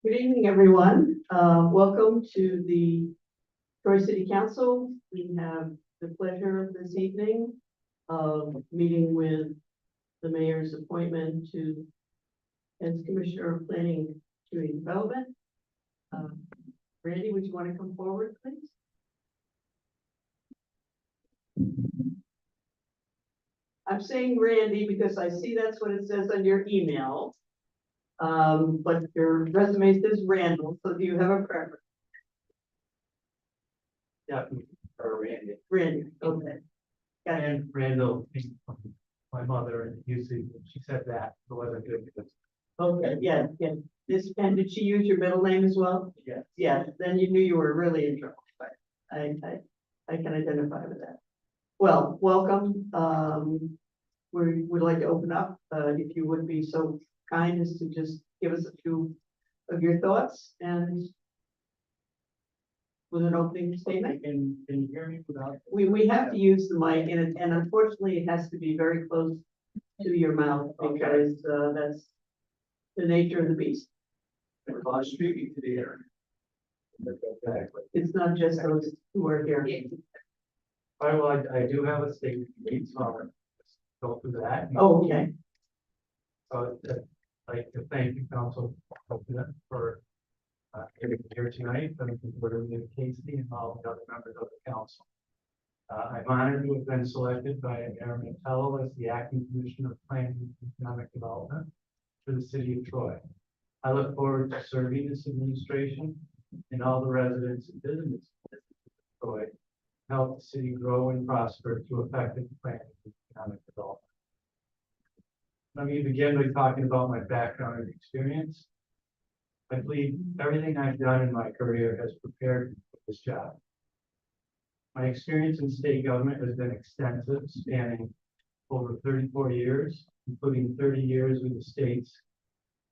Good evening, everyone. Welcome to the Troy City Council. We have the pleasure this evening of meeting with the mayor's appointment to as Commissioner of Planning and Community Development. Randy, would you want to come forward, please? I'm saying Randy because I see that's what it says on your email. But your resume says Randall, so do you have a preference? Yeah, or Randy. Randy, okay. Got it. And Randall, my mother, usually, she said that, it wasn't good because, Okay, yeah. And did she use your middle name as well? yeah. Yeah, then you knew you were really in trouble, but I can identify with that. Well, welcome. We would like to open up, if you would be so kind as to just give us a few of your thoughts and with an opening statement. Can you hear me without? We have to use the mic and unfortunately it has to be very close to your mouth because, that's the nature of the beast. I'm speaking to the air. It's not just those who are here. All right, well, I do have a statement to read, so I'll go through that. Oh, okay. So I'd like to thank you, Council President, for getting here tonight, and for Casey and all the other members of the council. I'm honored to have been selected by Mayor Mantello as the acting commissioner of planning and economic development for the city of Troy. I look forward to serving this administration and all the residents and businesses of Troy, help the city grow and prosper through effective planning and economic development. Let me begin by talking about my background and experience. I believe everything I've done in my career has prepared me for this job. My experience in state government has been extensive, spanning over 34 years, including 30 years with the state's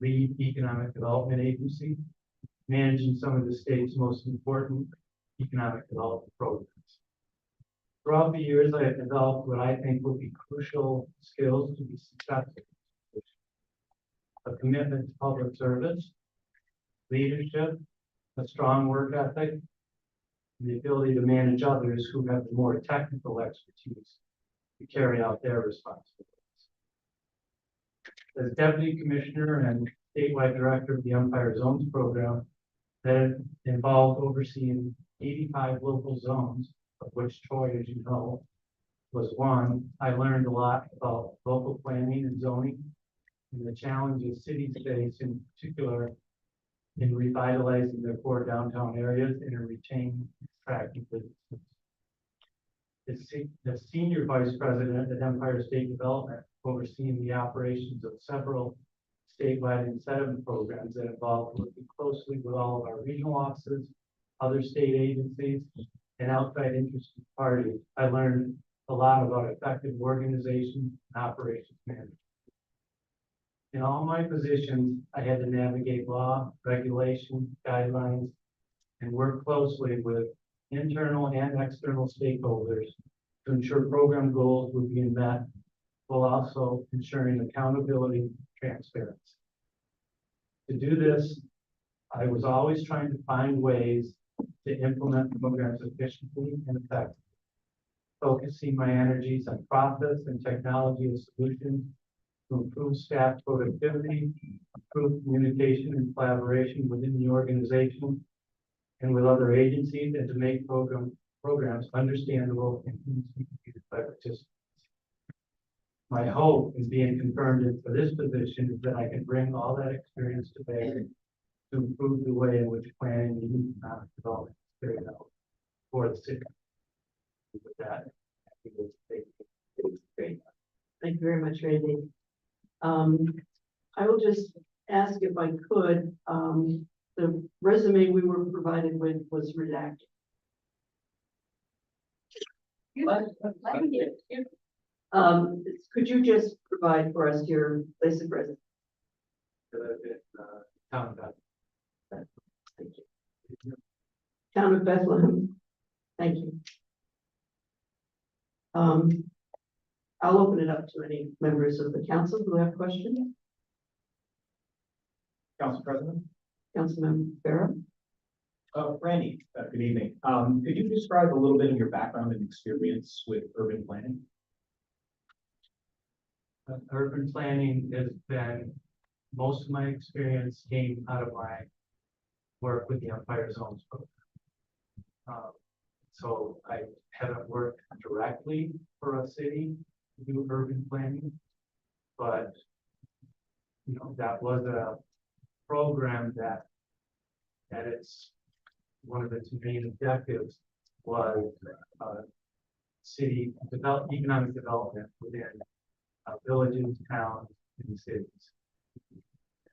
lead economic development agency, managing some of the state's most important economic development programs. Throughout the years, I have developed what I think will be crucial skills to be successful. A commitment to public service, leadership, a strong work ethic, and the ability to manage others who have the more technical expertise to carry out their responsibilities. As Deputy Commissioner and statewide director of the Empire Zones program, that involved overseeing 85 local zones, of which Troy, as you know, was one. I learned a lot about local planning and zoning and the challenges cities face, in particular, in revitalizing their core downtown areas and in retaining attractive businesses. The senior vice president at Empire State Development, overseeing the operations of several statewide incentive programs that involve working closely with all of our regional offices, other state agencies, and outside interested parties. I learned a lot about effective organization and operations management. In all my positions, I had to navigate law, regulation, guidelines, and work closely with internal and external stakeholders to ensure program goals would be met, while also ensuring accountability and transparency. To do this, I was always trying to find ways to implement programs efficiently and effectively, focusing my energies on process and technology as solutions to improve staff productivity, improve communication and collaboration within the organization and with other agencies, and to make programs understandable and easy to use by participants. My hope in being confirmed for this position is that I can bring all that experience to bear to improve the way in which planning and economic development is carried out for the city. With that, Great. Thank you very much, Randy. I will just ask if I could, the resume we were provided with was redacted. Could you just provide for us your place of residence? Town about Thank you. Town of Bethlehem. Thank you. I'll open it up to any members of the council who have questions. Council President? Councilmember Farah. Randy, good evening. Could you describe a little bit of your background and experience with urban planning? Urban planning has been, most of my experience came out of my work with the Empire Zones program. So I haven't worked directly for a city to do urban planning, but you know, that was a program that at its one of its main objectives was city economic development within villages, towns, and cities. And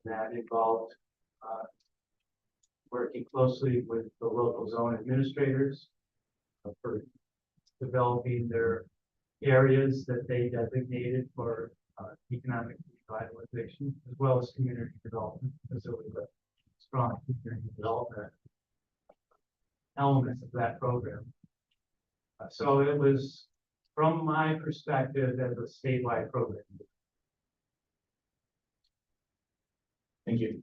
that involved working closely with the local zone administrators for developing their areas that they designated for economic revitalization, as well as community development, because there was a strong community development elements of that program. So it was, from my perspective, as a statewide program. Thank you.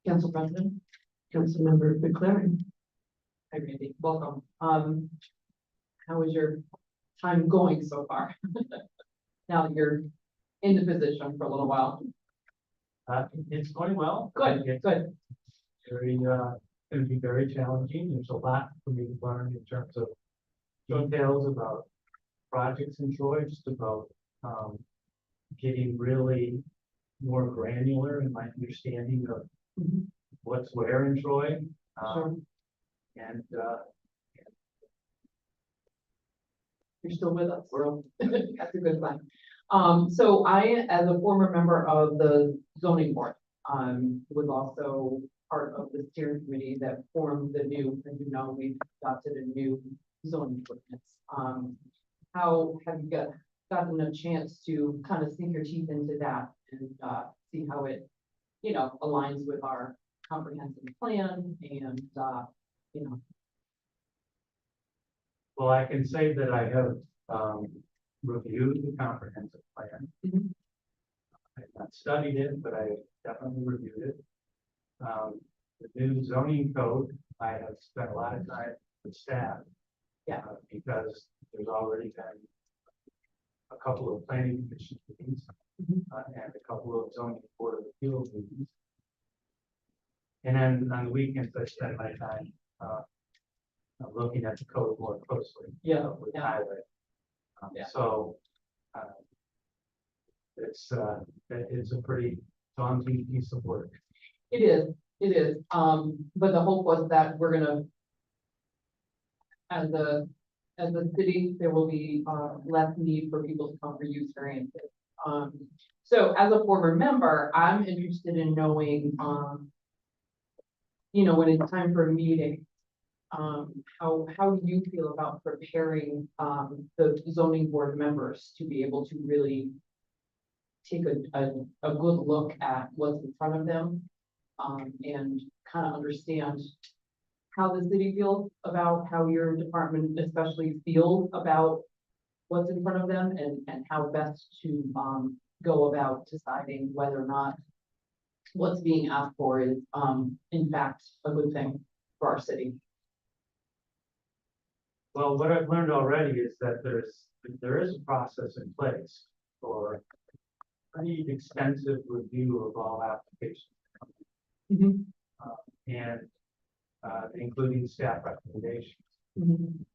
Council President, Councilmember McLaren. Hi, Randy, welcome. How is your time going so far? Now that you're in the position for a little while. It's going well. Good, It's good. very, going to be very challenging. There's a lot for me to learn in terms of details about projects in Troy, just about getting really more granular in my understanding of what's where in Troy. Sure. And You're still with us. That's a good sign. So I, as a former member of the zoning board, was also part of the steering committee that formed the new, as you know, we've adopted a new zoning ordinance. How have you gotten a chance to kind of sink your teeth into that and see how it, you know, aligns with our comprehensive plan and, you know. well, I can say that I have reviewed the comprehensive plan. Mhm. I have not studied it, but I definitely reviewed it. The new zoning code, I have spent a lot of time with staff. Yeah. Because there's already been a couple of planning commission meetings Mhm. and a couple of zoning board of appeals meetings. And then on the weekends, I spend my time looking at the code more closely. Yeah, With yeah. highway. Yeah. So it's a pretty daunting piece of work. It is. But the hope was that we're gonna, as a city, there will be, less need for people to come for use variances. So as a former member, I'm interested in knowing, you know, when it's time for a meeting, how do you feel about preparing, the zoning board members to be able to really take a good look at what's in front of them, and kind of understand how the city feels about how your department especially feels about what's in front of them and how best to, go about deciding whether or not what's being asked for is, in fact, a good thing for our city. Well, what I've learned already is that there is a process in place for pretty extensive review of all applications. Mhm. And including staff recommendations. Mhm.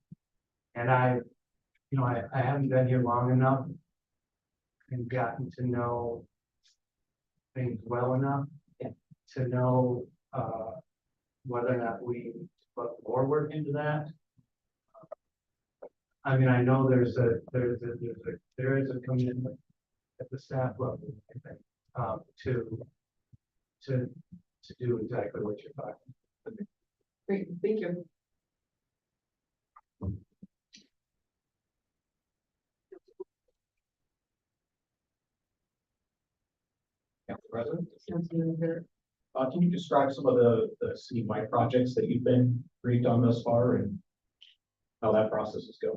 And I haven't been here long enough and gotten to know things well enough to know whether or not we put more work into that. I mean, I know there is a commitment at the staff level, I think, to do exactly what you're talking about. Great, thank you. Council President, Councilmember, can you describe some of the citywide projects that you've been briefed on thus far and how that process is going?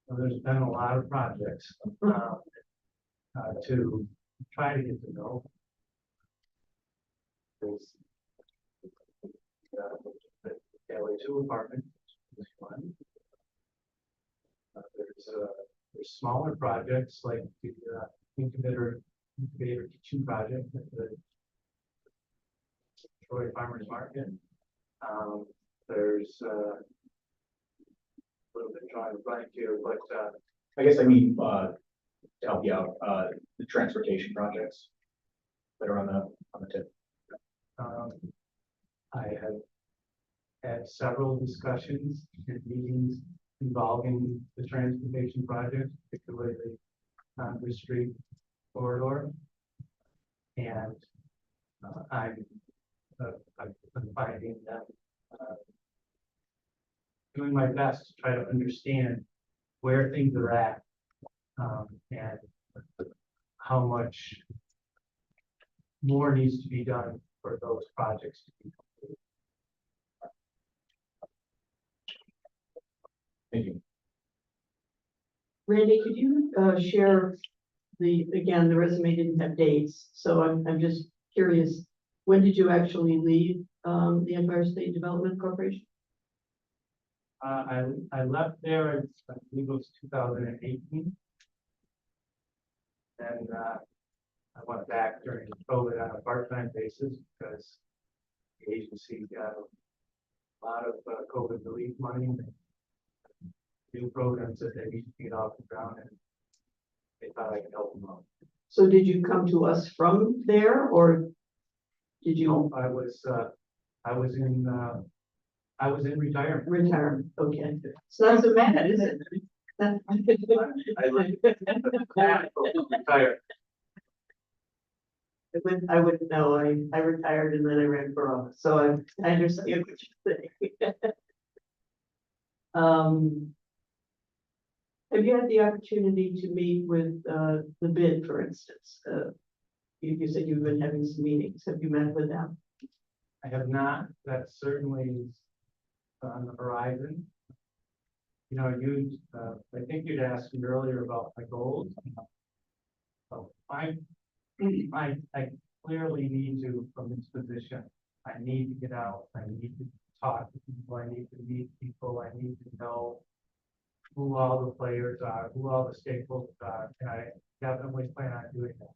So there's been a lot of projects to try to get to know. There's the LA2 apartment, is one. There's smaller projects like the incubator kitchen project at the Troy Farmers Market. There's a little bit drawing a blank here, but I guess I mean, to help you out, the transportation projects that are on the tip. I have had several discussions and meetings involving the transportation project, particularly the Congress Street corridor. And I'm finding that doing my best to try to understand where things are at and how much more needs to be done for those projects to be completed. Thank you. Randy, could you share again, the resume didn't have dates, so I'm just curious, when did you actually leave the Empire State Development Corporation? I left there, I believe it was 2018. And I went back during COVID on a part-time basis because the agency got a lot of COVID relief money and new programs that they need to get off the ground, and they thought I could help them out. So did you come to us from there, or did you No, I was in retirement. retire? Okay, it's not so bad, is it? I retired. I wouldn't know. I retired and then I ran for office, so I understand what you're saying. Have you had the opportunity to meet with the bid, for instance? You said you've been having some meetings. Have you met with them? I have not. That certainly is on the horizon. You know, I think you'd asked me earlier about my goals. So I clearly need to, from this position, I need to get out. I need to talk to people. I need to meet people. I need to know who all the players are, who all the stakeholders are, and I definitely plan on doing that.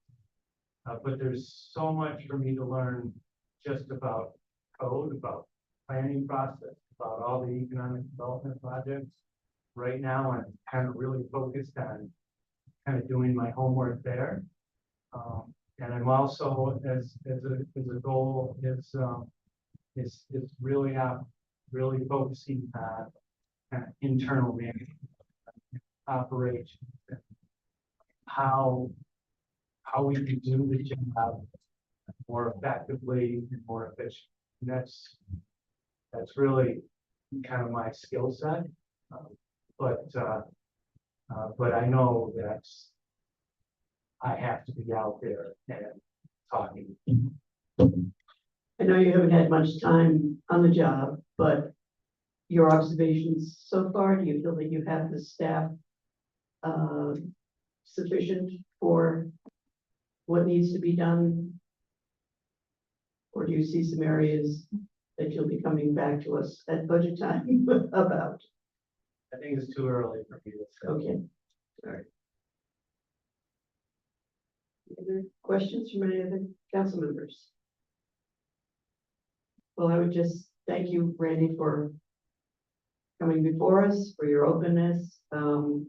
But there's so much for me to learn just about code, about planning process, about all the economic development projects. Right now, I'm kind of really focused on kind of doing my homework there. And I'm also, as a goal, is really focusing on kind of internal management, operations, and how we can do the job more effectively and more efficient. And that's really kind of my skill set. But I know that I have to be out there and talking. I know you haven't had much time on the job, but your observations so far, do you feel that you have the staff sufficient for what needs to be done? Or do you see some areas that you'll be coming back to us at budget time about? I think it's too early for me to say. Okay, all right. Other questions from any other council members? Well, I would just thank you, Randy, for coming before us, for your openness. And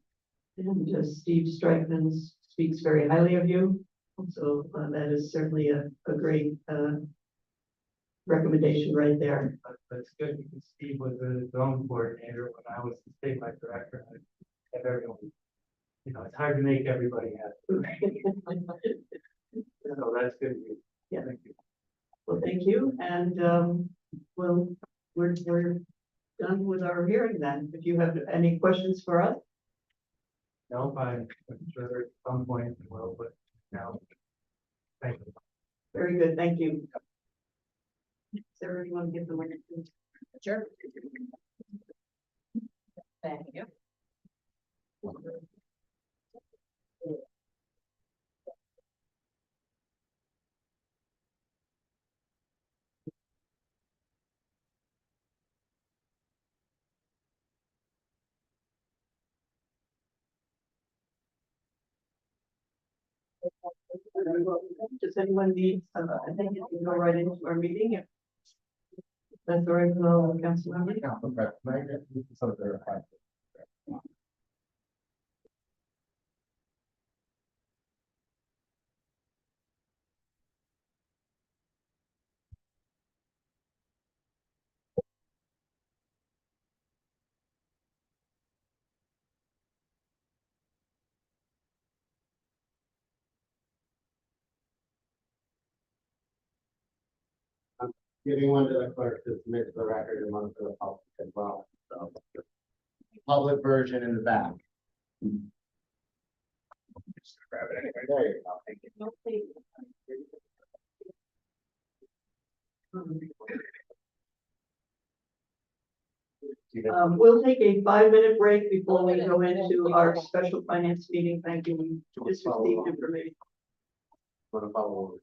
Steve Strikeman speaks very highly of you. So that is certainly a great recommendation right there. That's good because Steve was the zone coordinator when I was the statewide director. I have everyone, you know, it's hard to make everybody happy. So that's good news. Yeah. Thank you. Well, thank you. And we're done with our hearing then. If you have any questions for us? No, I'm sure at some point it will, but now, thank you. Very good, thank you. Sarah, you want to give the witness? Sure. Thank you. Does anyone need, I think you can go right into our meeting if that's all right, council member? Giving one to the clerk to submit to the record and one for the public as well, so. Public version in the back. Just grab it anyway. There you go. Thank you. We'll take a 5-minute break before we go into our special finance meeting. Thank you. We just received information. Want to follow?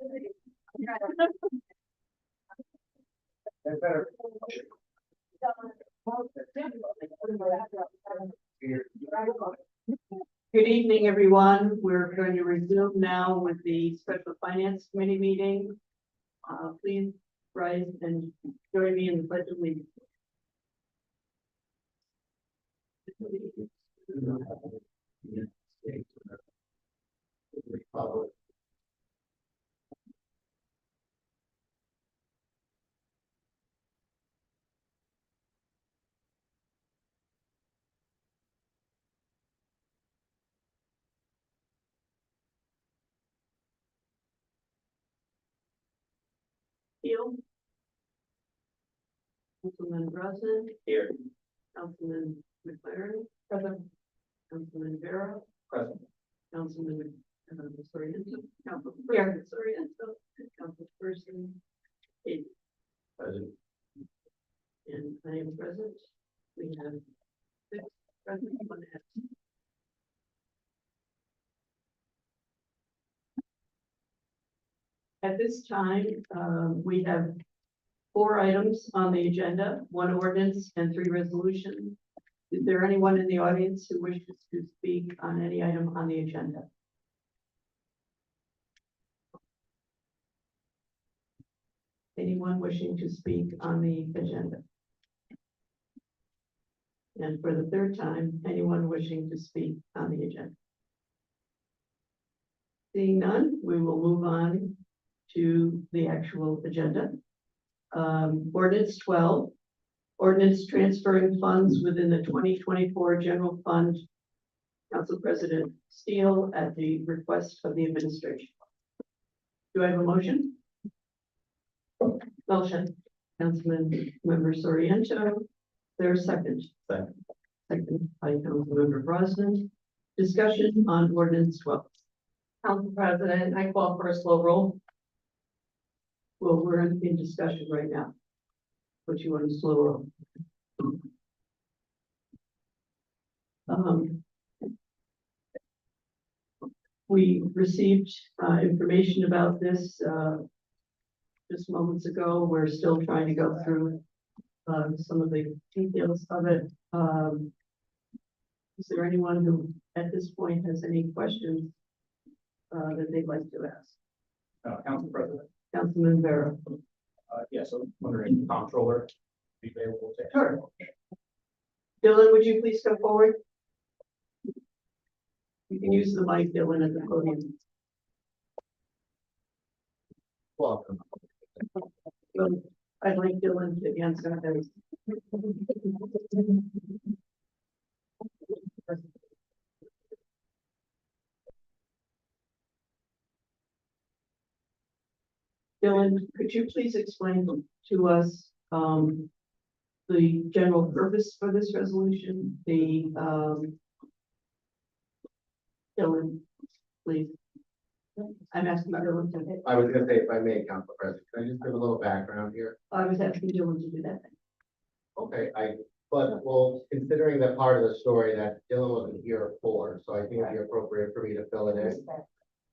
Good evening, everyone. We're going to resume now with the Special Finance Committee meeting. Please rise and join me in the pledge of allegiance. Keel. Councilman Brosnan. Here. Councilman McLaren. Present. Councilman Vera. Present. Councilman Soriento. Councilman Soriento. Councilperson Katie. Present. And I am present. We have 6 present, 1 absent. At this time, we have 4 items on the agenda, 1 ordinance and 3 resolutions. Is there anyone in the audience who wishes to speak on any item on the agenda? Anyone wishing to speak on the agenda? And for the 3rd time, anyone wishing to speak on the agenda? Seeing none, we will move on to the actual agenda. Ordinance 12, ordinance transferring funds within the 2024 general fund. Council President Steele at the request of the administration. Do I have a motion? Motion. Councilman Member Soriento. There's a second. Second. Second by Councilmember Brosnan. Discussion on ordinance 12. Council President, I call for a slow roll. Well, we're in discussion right now. Put you on a slow roll. We received information about this just moments ago. We're still trying to go through some of the details of it. Is there anyone who at this point has any questions that they'd like to ask? Council President. Councilman Vera. Yes, I'm wondering if the comptroller be available to. Sure. Dylan, would you please come forward? You can use the mic, Dylan, at the podium. Welcome. Well, I'd like Dylan to answer those. Dylan, could you please explain to us the general purpose for this resolution? Dylan, please. I'm asking Dylan to. I was gonna say, if I may, Council President, can I just give a little background here? I was asking Dylan to do that. Okay, but well, considering that part of the story that Dylan wasn't here for, so I think it'd be appropriate for me to fill it in.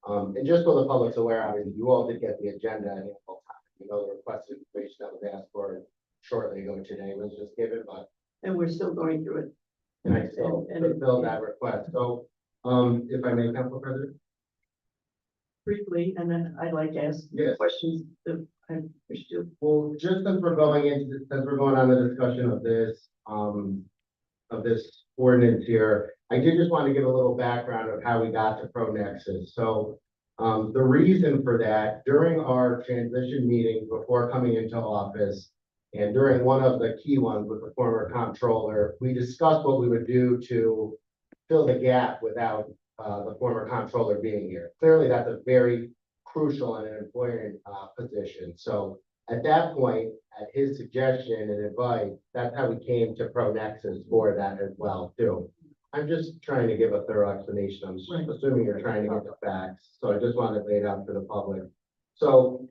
And just so the public's aware, obviously, you all did get the agenda at ample time. You know, the requested information that was asked for shortly ago today was just given, but And we're still going through it. can I still fulfill that request? So, if I may, Council President? Briefly, and then I'd like to ask Yes. questions that I wish to. Well, just as we're going on the discussion of this ordinance here, I did just want to give a little background of how we got to ProNexus. So, the reason for that, during our transition meeting before coming into office, and during one of the key ones with the former comptroller, we discussed what we would do to fill the gap without the former comptroller being here. Clearly, that's a very crucial and an important position. So at that point, at his suggestion and advice, that's how we came to ProNexus for that as well too. I'm just trying to give a thorough explanation. I'm Right. assuming you're trying to get the facts, so I just wanted to lay it out for the public. So,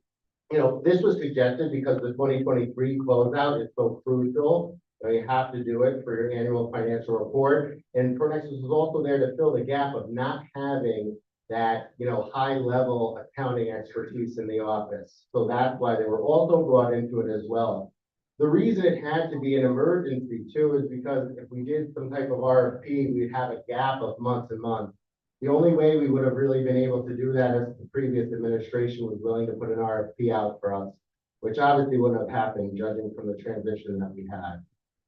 you know, this was suggested because the 2023 closeout is so crucial. You have to do it for your annual financial report. And ProNexus is also there to fill the gap of not having that, high level accounting expertise in the office. So that's why they were also brought into it as well. The reason it had to be an emergency too is because if we did some type of RFP, we'd have a gap of months and months. The only way we would have really been able to do that is the previous administration was willing to put an RFP out for us, which obviously wouldn't have happened judging from the transition that we had.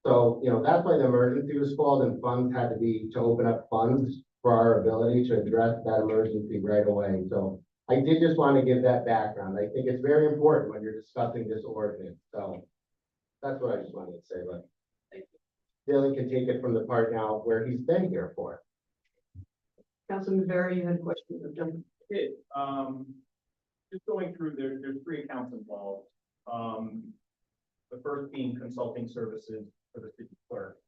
So, that's why the emergency was called, and funds had to be to open up funds for our ability to address that emergency right away. So I did just want to give that background. I think it's very important when you're discussing this ordinance. So that's what I just wanted to say, but Dylan can take it from the part now where he's been here for. Councilman Berry, you had a question of John? It, just going through, there's three accounts involved. The first being consulting services for the city clerk.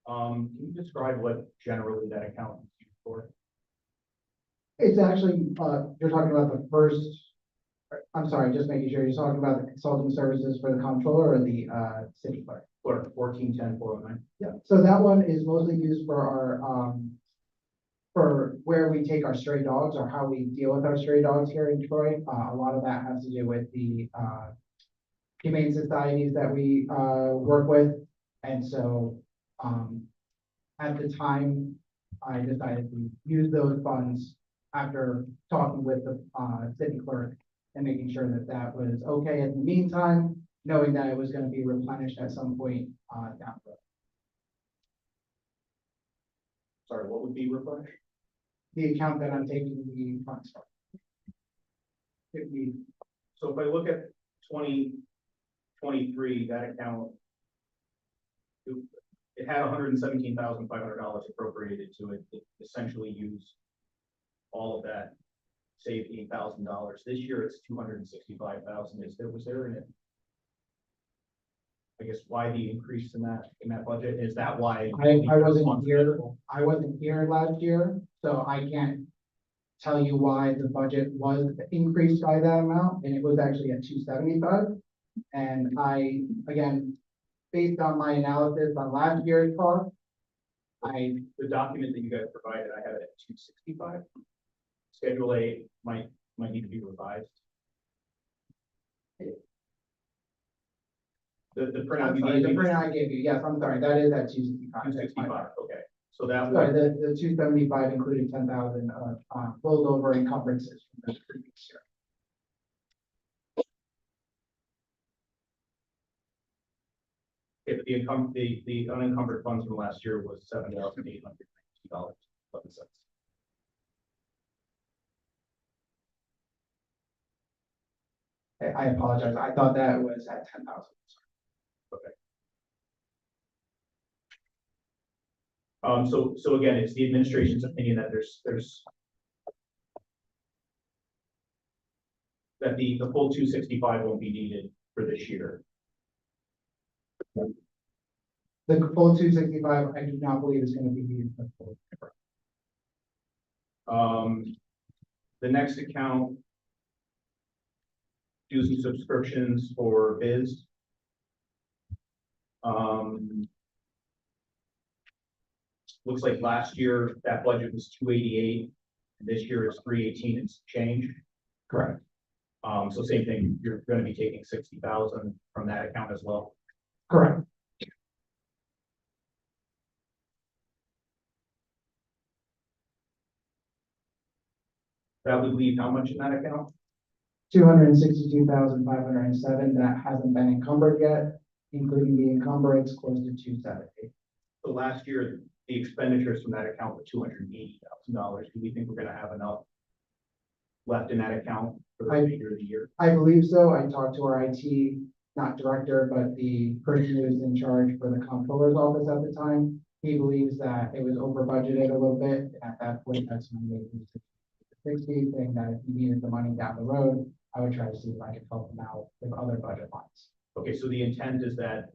Can you describe what generally that account is used for? It's actually, you're talking about the first, I'm sorry, just making sure you're talking about the consulting services for the comptroller or the, city clerk. Clerk, 1410-409. Yeah, so that one is mostly used for our, for where we take our stray dogs or how we deal with our stray dogs here in Troy. A lot of that has to do with the, humane societies that we, work with. And so, at the time, I decided to use those funds after talking with the, city clerk and making sure that that was okay in the meantime, knowing that it was gonna be replenished at some point, down the road. Sorry, what would be replenished? The account that I'm taking the funds from. If we, So if I look at 2023, that account, it had $117,500 appropriated to it. It essentially used all of that, saved $8,000. This year it's $265,000. Was there an, I guess, why the increase in that budget? Is that why? I wasn't here. I wasn't here last year, so I can't tell you why the budget was increased by that amount, and it was actually at 275. And I, again, based on my analysis on last year's cost, The document that you guys provided, I have it at 265. Schedule A might need to be revised. The printout I'm you sorry, gave the me, print I gave you, yes, I'm sorry, that is at 265. 265, okay. So that Sorry, would, the 275 included 10,000 of, rolled over encumbrances from the previous year. if the unencumbered funds from last year was $7,892.11. I apologize, I thought that was at 10,000. So again, it's the administration's opinion that there's that the full 265 won't be needed for this year. The full 265, I do not believe is gonna be used. for the full. The next account, dues and subscriptions for biz. Looks like last year that budget was 288, and this year it's 318 and some change. Correct. So same thing, you're gonna be taking 60,000 from that account as well. Correct. That would leave how much in that account? 262,507 that hasn't been encumbered yet, including the encumbrance close to 270. So last year, the expenditures from that account were $280,000. Do we think we're gonna have enough left in that account for the remainder of the year? I believe so. I talked to our IT, not director, but the person who was in charge for the comptroller's office at the time. He believes that it was over budgeted a little bit. At that point, that's when we moved to 60, saying that if he needed the money down the road, I would try to see if I could help him out with other budget lines. Okay, so the intent is that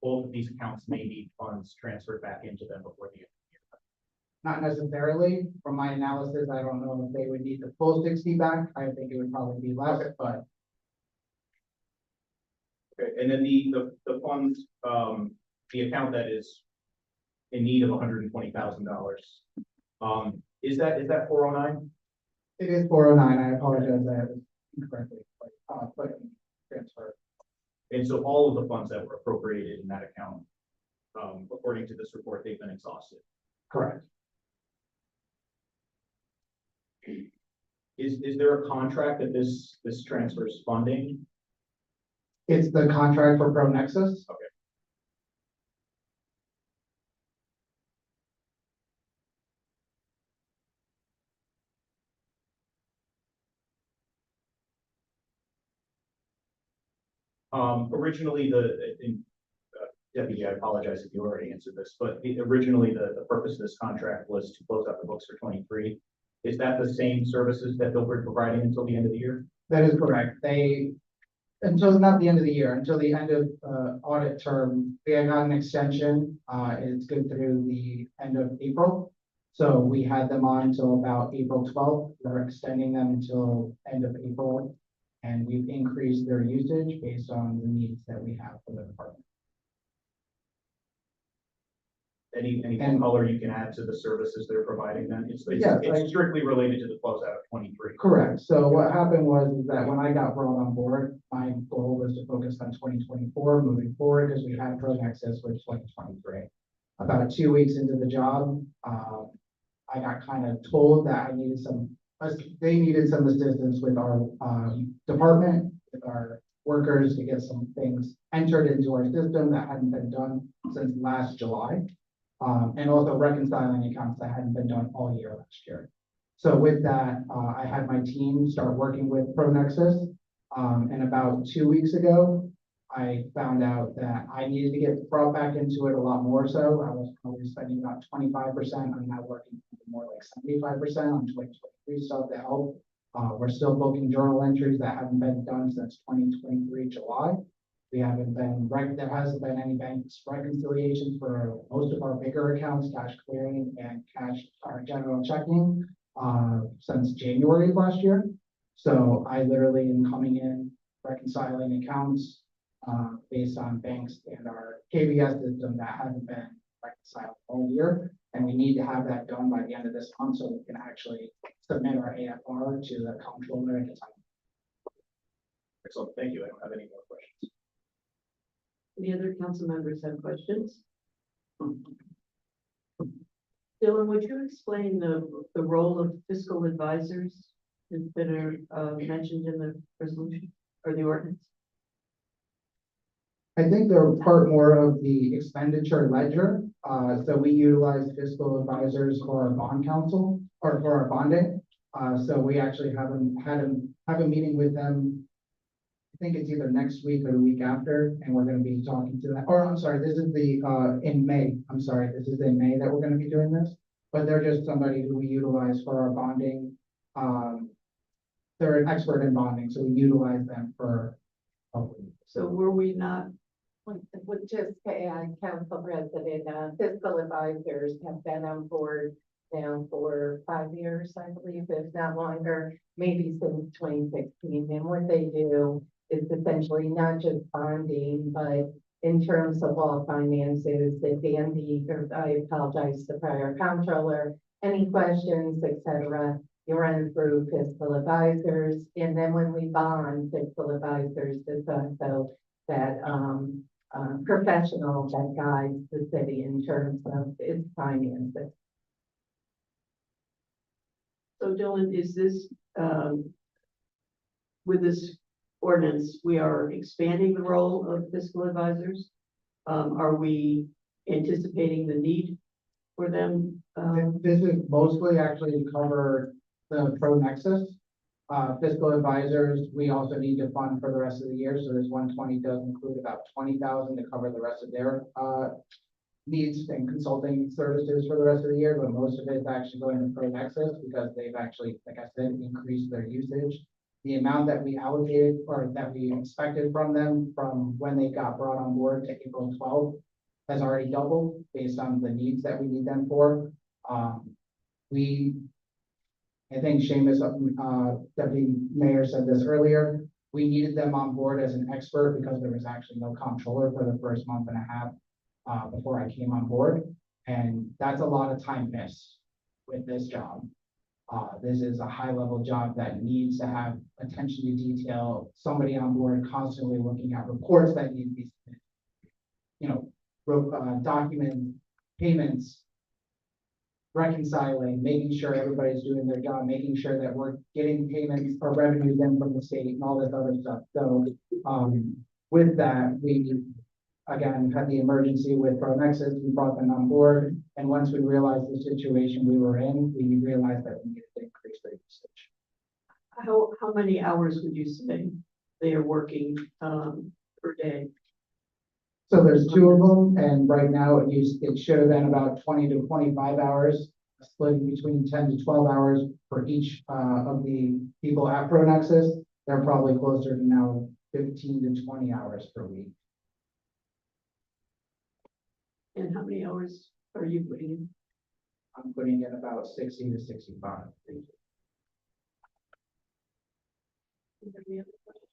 both of these accounts may need funds transferred back into them before the end of Not necessarily, from my analysis, I don't know if they would need the full 60 back. I think it would probably be less, but the year. Okay, and then the funds, the account that is in need of $120,000. Is that 409? It is 409. I apologize, that was incorrectly, put in transfer. And so all of the funds that were appropriated in that account, according to this report, they've been exhausted. Correct. Is there a contract that this transfers funding? It's the contract for Pro Nexus. Originally, Deputy, I apologize if you already answered this, but originally the purpose of this contract was to close out the books for 23. Is that the same services that they'll be providing until the end of the year? That is correct. Until not the end of the year, until the end of audit term, we had got an extension. It's good through the end of April. So we had them on until about April 12th. We're extending them until end of April. And we've increased their usage based on the needs that we have for the department. Any And- color you can add to the services they're providing then? It's Yes, it's strictly related to the closeout of 23. Correct. So what happened was that when I got brought on board, my goal was to focus on 2024 moving forward because we had Pro Nexus with 2023. About 2 weeks into the job, I got kind of told that they needed some assistance with our department, with our workers to get some things entered into our system that hadn't been done since last July. And also reconciling accounts that hadn't been done all year last year. So with that, I had my team start working with Pro Nexus. And about 2 weeks ago, I found out that I needed to get brought back into it a lot more so. I was probably spending about 25%. I'm now working more like 75% on 2023 stuff to help. We're still booking journal entries that haven't been done since 2023 July. There hasn't been any bank reconciliations for most of our bigger accounts, cash clearing and our general checking, since January of last year. So I literally am coming in, reconciling accounts, based on banks and our KBS system that hasn't been reconciled all year. And we need to have that done by the end of this month so we can actually submit our AFR to the comptroller at the time. Excellent, thank you. I don't have any more questions. Any other council members have questions? Dylan, would you explain the role of fiscal advisors that are mentioned in the resolution or the ordinance? I think they're part more of the expenditure ledger. So we utilize fiscal advisors for our bond council or for our bonding. So we actually have a meeting with them. I think it's either next week or the week after, and we're going to be talking to them. Or I'm sorry, this is in May. I'm sorry, this is in May that we're going to be doing this. But they're just somebody who we utilize for our bonding. They're an expert in bonding, so we utilize them for. So were we not, Would just add, Council President, fiscal advisors have been on board now for 5 years, I believe, if not longer, maybe since 2016. And what they do is essentially not just bonding, but in terms of all finances, if Andy, or I apologize, the prior comptroller, any questions, etc., you run through fiscal advisors. And then when we bond, fiscal advisors is also that professional that guides the city in terms of its finances. so Dylan, is this, with this ordinance, we are expanding the role of fiscal advisors? Are we anticipating the need for them? This is mostly actually to cover the Pro Nexus. Fiscal advisors, we also need to fund for the rest of the year, so this 120 does include about 20,000 to cover the rest of their needs and consulting services for the rest of the year, but most of it is actually going to Pro Nexus because they've actually, like I said, increased their usage. The amount that we allocated or that we expected from them from when they got brought on board to April 12th has already doubled based on the needs that we need them for. I think Seamus, Deputy Mayor said this earlier, we needed them on board as an expert because there was actually no comptroller for the first month and a half before I came on board. And that's a lot of time missed with this job. This is a high-level job that needs to have attention to detail, somebody on board constantly looking at reports that need to be submitted. You know, document payments, reconciling, making sure everybody's doing their job, making sure that we're getting payments or revenues in from the state and all this other stuff. So, with that, we again had the emergency with ProNexus. We brought them on board, and once we realized the situation we were in, we realized that we needed to increase their usage. How many hours would you say they are working, per day? So there's two of them, and right now it should have been about 20 to 25 hours, splitting between 10 to 12 hours for each of the people at ProNexus. They're probably closer to now 15 to 20 hours per week. And how many hours are you putting in? I'm putting in about 60 to 65. Any other questions?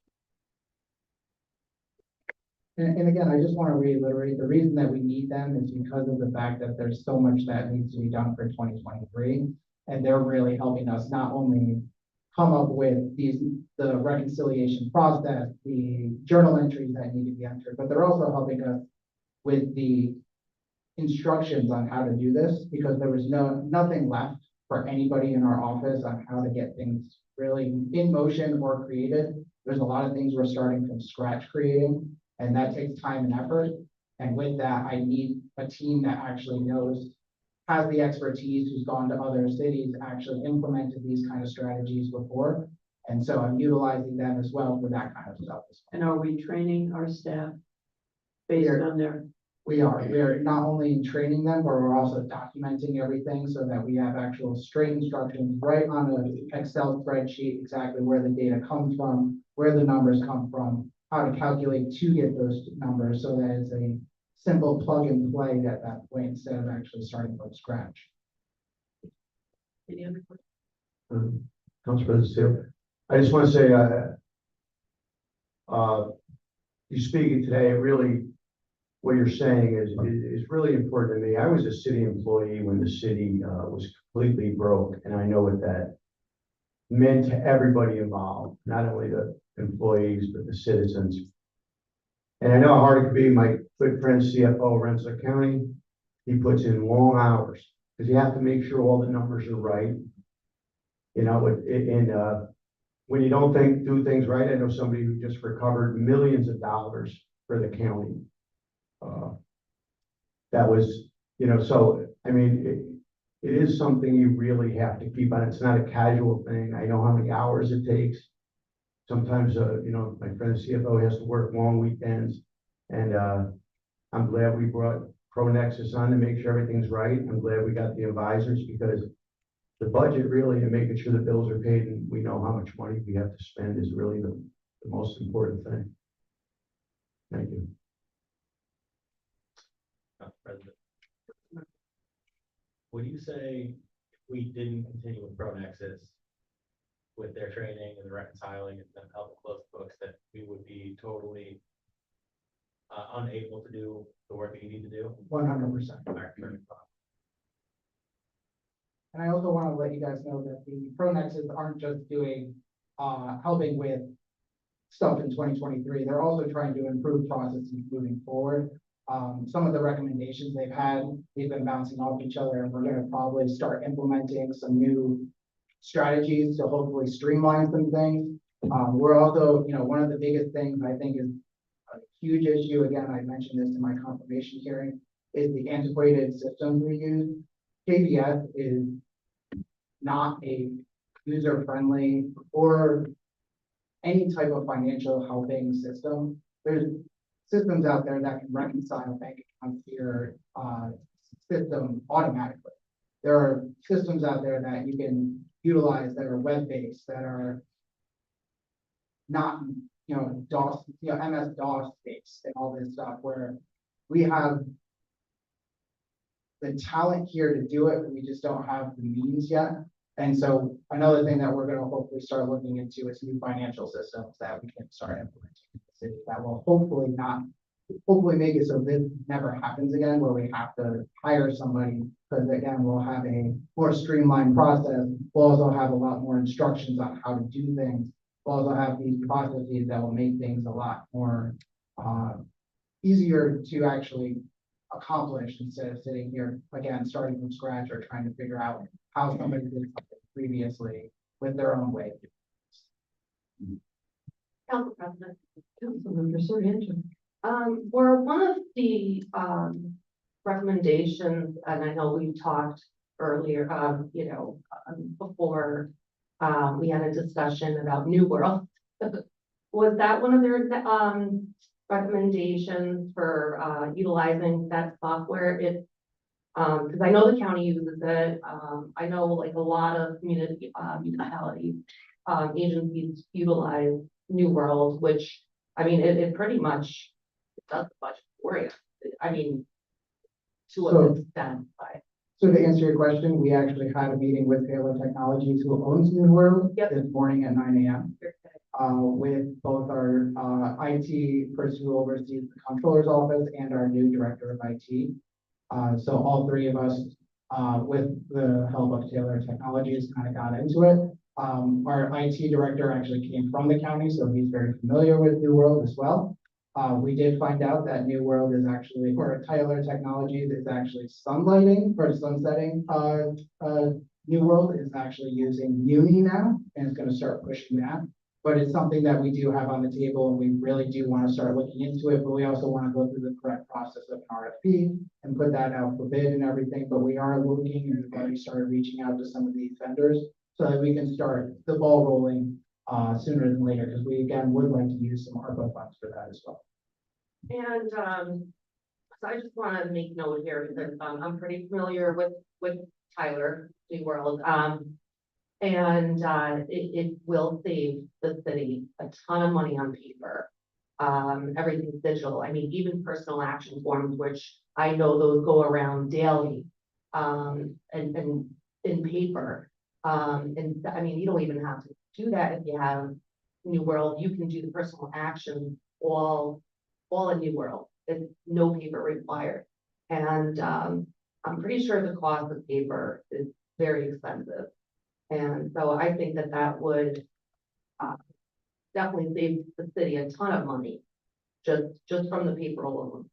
And again, I just want to reiterate, the reason that we need them is because of the fact that there's so much that needs to be done for 2023. And they're really helping us not only come up with the reconciliation process, the journal entries that need to be entered, but they're also helping us with the instructions on how to do this, because there was nothing left for anybody in our office on how to get things really in motion or created. There's a lot of things we're starting from scratch creating, and that takes time and effort. And with that, I need a team that actually has the expertise, who's gone to other cities, actually implemented these kind of strategies before. And so I'm utilizing them as well for that kind of stuff. And are we training our staff based on their? We are not only training them, but we're also documenting everything so that we have actual straight instructions right on an Excel spreadsheet, exactly where the data comes from, where the numbers come from, how to calculate to get those numbers, so that it's a simple plug and play at that point instead of actually starting from scratch. Any other questions? Council President Steele, I just want to say, you speaking today, really, what you're saying is really important to me. I was a city employee when the city was completely broke, and I know what that meant to everybody involved, not only the employees, but the citizens. And I know how hard it could be. My good friend CFO Rensselaer County, he puts in long hours because you have to make sure all the numbers are right. You know, when you don't do things right, I know somebody who just recovered millions of dollars for the county. That was, you know, so, I mean, it is something you really have to keep on. It's not a casual thing. I know how many hours it takes. Sometimes, you know, my friend the CFO has to work long weekends, and I'm glad we brought ProNexus on to make sure everything's right. I'm glad we got the advisors, because the budget really, and making sure the bills are paid and we know how much money we have to spend, is really the most important thing. Thank you. President, would you say if we didn't continue with ProNexus with their training and the reconciling and then help close books, that we would be totally unable to do the work that you need to do? 100%. And I also want to let you guys know that the ProNexus aren't just doing, helping with stuff in 2023. They're also trying to improve processes moving forward. Some of the recommendations they've been bouncing off each other, and we're going to probably start implementing some new strategies to hopefully streamline some things. We're also, you know, one of the biggest things I think is a huge issue, again, I mentioned this in my confirmation hearing, is the antiquated systems we use. KBS is not a user-friendly or any type of financial helping system. There's systems out there that can reconcile bank accounts to your system automatically. There are systems out there that you can utilize that are web-based, that are not, you know, DOS, you know, MS-DOS based and all this stuff, where we have the talent here to do it, but we just don't have the means yet. And so another thing that we're going to hopefully start looking into is new financial systems that we can start implementing in the city that will hopefully not hopefully make it so this never happens again, where we have to hire somebody. Because again, we'll have a more streamlined process. We'll also have a lot more instructions on how to do things. We'll also have these processes that will make things a lot more, easier to actually accomplish instead of sitting here, again, starting from scratch or trying to figure out how somebody did something previously with their own way. Council President, Councilmember Surriento. were one of the, recommendations, and I know we talked earlier, before, we had a discussion about New World. Was that one of their, recommendations for, utilizing that software? It, because I know the county uses it, I know like a lot of community, municipalities, agencies utilize New World, which, I mean, it pretty much does the budget for you. I mean, to So- an extent, but. So to answer your question, we actually had a meeting with Taylor Technologies, who owns New World, Yep. this morning at 9 a.m. With both our, IT person who oversees the comptroller's office and our new director of IT. So all three of us, with the help of Taylor Technologies, kind of got into it. Our IT director actually came from the county, so he's very familiar with New World as well. We did find out that New World is actually, or Taylor Technologies is actually sunlighting or sunsetting, New World is actually using Muni now, and it's gonna start pushing that. But it's something that we do have on the table, and we really do want to start looking into it, but we also want to go through the correct process of an RFP and put that out for bid and everything, but we are looking and we've already started reaching out to some of these vendors so that we can start the ball rolling, sooner than later, because we again would like to use some ARPA funds for that as well. And, so I just want to make note here because, I'm pretty familiar with Tyler, New World. And it will save the city a ton of money on paper. Everything's digital. I mean, even personal action forms, which I know those go around daily, and in paper. And I mean, you don't even have to do that if you have New World. You can do the personal action all in New World. It's no paper required. And I'm pretty sure the cost of paper is very expensive. And so I think that that would definitely save the city a ton of money, just from the paper alone.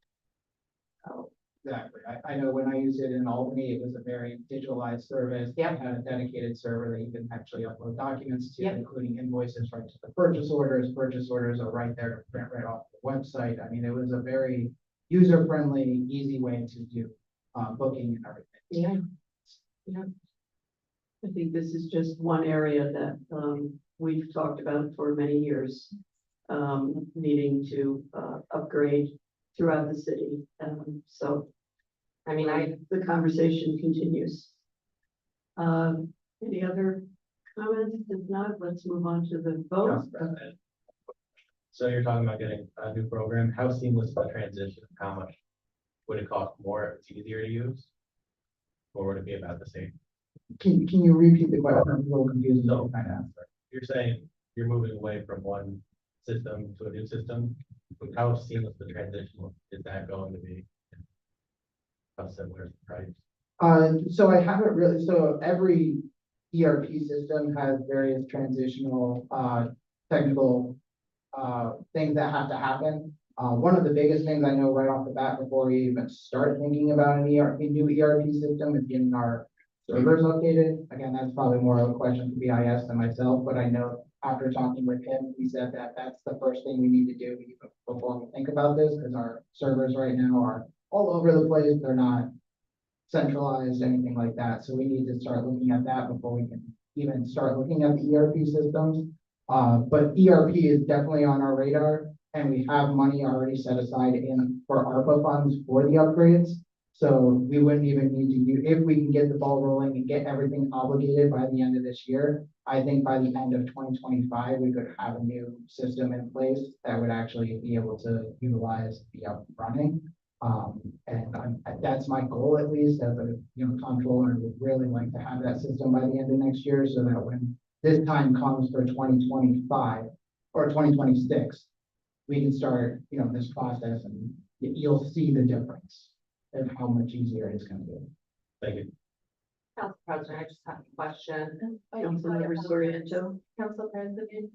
So, Exactly. I know when I used it in Albany, it was a very digitalized service. Yep. It had a dedicated server that you can actually upload documents to, Yep. including invoices right to the purchase orders. Purchase orders are right there to print right off the website. I mean, it was a very user-friendly, easy way to do booking and everything. yeah. I think this is just one area that, we've talked about for many years, needing to, upgrade throughout the city. So, I mean, the conversation continues. Any other comments? If not, let's move on to the vote. So you're talking about getting a new program, how seamless is the transition, how much would it cost more if it's easier to use? Or would it be about the same? Can you repeat the question? I'm a little confused. So- Kind of. You're saying you're moving away from one system to a new system, how seamless the transition is that going to be? How similar is the price? So I haven't really, so every ERP system has various transitional, technical, things that have to happen. One of the biggest things I know right off the bat before we even start thinking about a new ERP system is getting our servers updated. Again, that's probably more of a question for BIS than myself, but I know after talking with him, he said that that's the first thing we need to do even before we think about this, because our servers right now are all over the place. They're not centralized, anything like that. So we need to start looking at that before we can even start looking at the ERP systems. But ERP is definitely on our radar, and we have money already set aside for ARPA funds for the upgrades. So we wouldn't even need to use, if we can get the ball rolling and get everything obligated by the end of this year, I think by the end of 2025, we could have a new system in place that would actually be able to utilize, be up and running. That's my goal, at least, as a, comptroller. I would really like to have that system by the end of next year, so that when this time comes for 2025 or 2026, we can start, this process and you'll see the difference and how much easier it's gonna be. Thank you. Council President, I just have a question. Councilmember Soriento. Council President,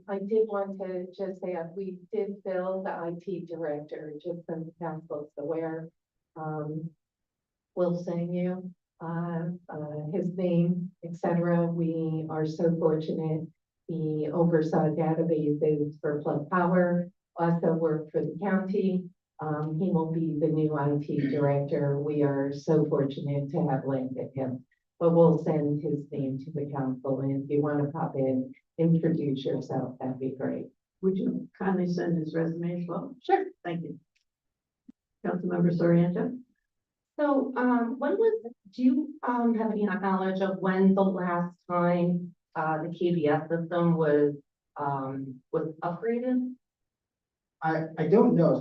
I did want to just say, we did fill the IT director, just so the council's aware. Will send you, his name, et cetera. We are so fortunate. He oversaw databases for Plug Power, also worked for the county. He will be the new IT director. We are so fortunate to have landed him. But we'll send his name to the council, and if you want to pop in, introduce yourself, that'd be great. Would you kindly send his resume as well? Sure. Thank you. Councilmember Soriento. So, do you, have any knowledge of when the last time, the KVS system was upgraded? I don't know,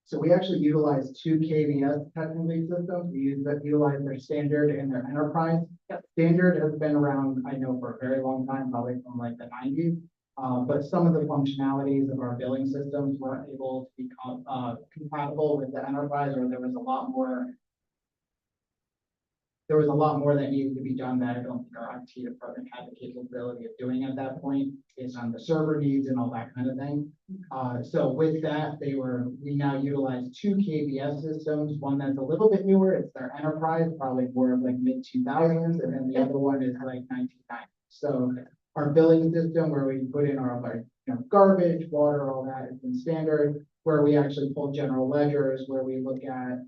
so we actually utilize two KVS technically systems. We utilize their standard and their enterprise. Yep. Standard has been around, I know, for a very long time, probably from like the 90s. But some of the functionalities of our billing systems weren't able to be compatible with the enterprise, or there was a lot more that needed to be done that I don't think our IT department had the capability of doing at that point, based on the server needs and all that kind of thing. So with that, we now utilize two KVS systems, one that's a little bit newer, it's their enterprise, probably more of like mid 2000s, and then the other one is like 1990s. So our billing system, where we put in our, like, garbage, water, all that has been standard, where we actually pull general ledgers, where we look at,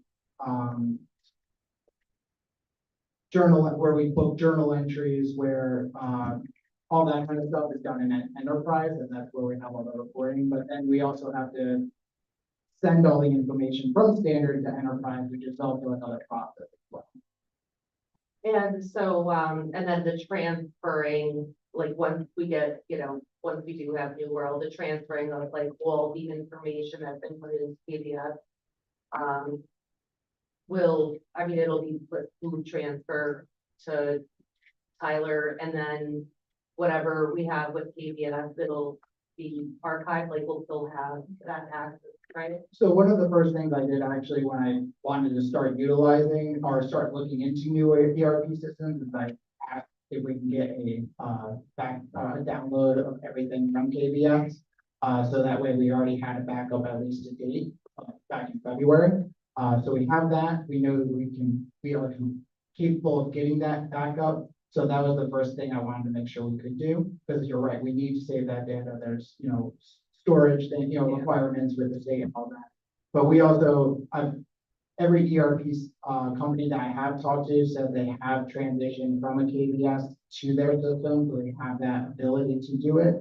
where we book journal entries, where all that kind of stuff is done in an enterprise, and that's where we have all the reporting. But then we also have to send all the information from standard to enterprise, which is also another process as well. And so, and then the transferring, like, once we get, once we do have New World, the transferring of like all the information that's been put into KVS. It'll be food transfer to Tyler, and then whatever we have with KVS, it'll be archived, like we'll still have that access, right? So one of the first things I did actually when I wanted to start utilizing or start looking into new ERP systems is I asked if we can get a download of everything from KVS. So that way we already had a backup at least to date back in February. So we have that. We know that we are capable of getting that backup. So that was the first thing I wanted to make sure we could do, because you're right, we need to save that data. There's, storage, requirements with the state and all that. But we also, every ERP company that I have talked to said they have transitioned from a KVS to their system, so they have that ability to do it.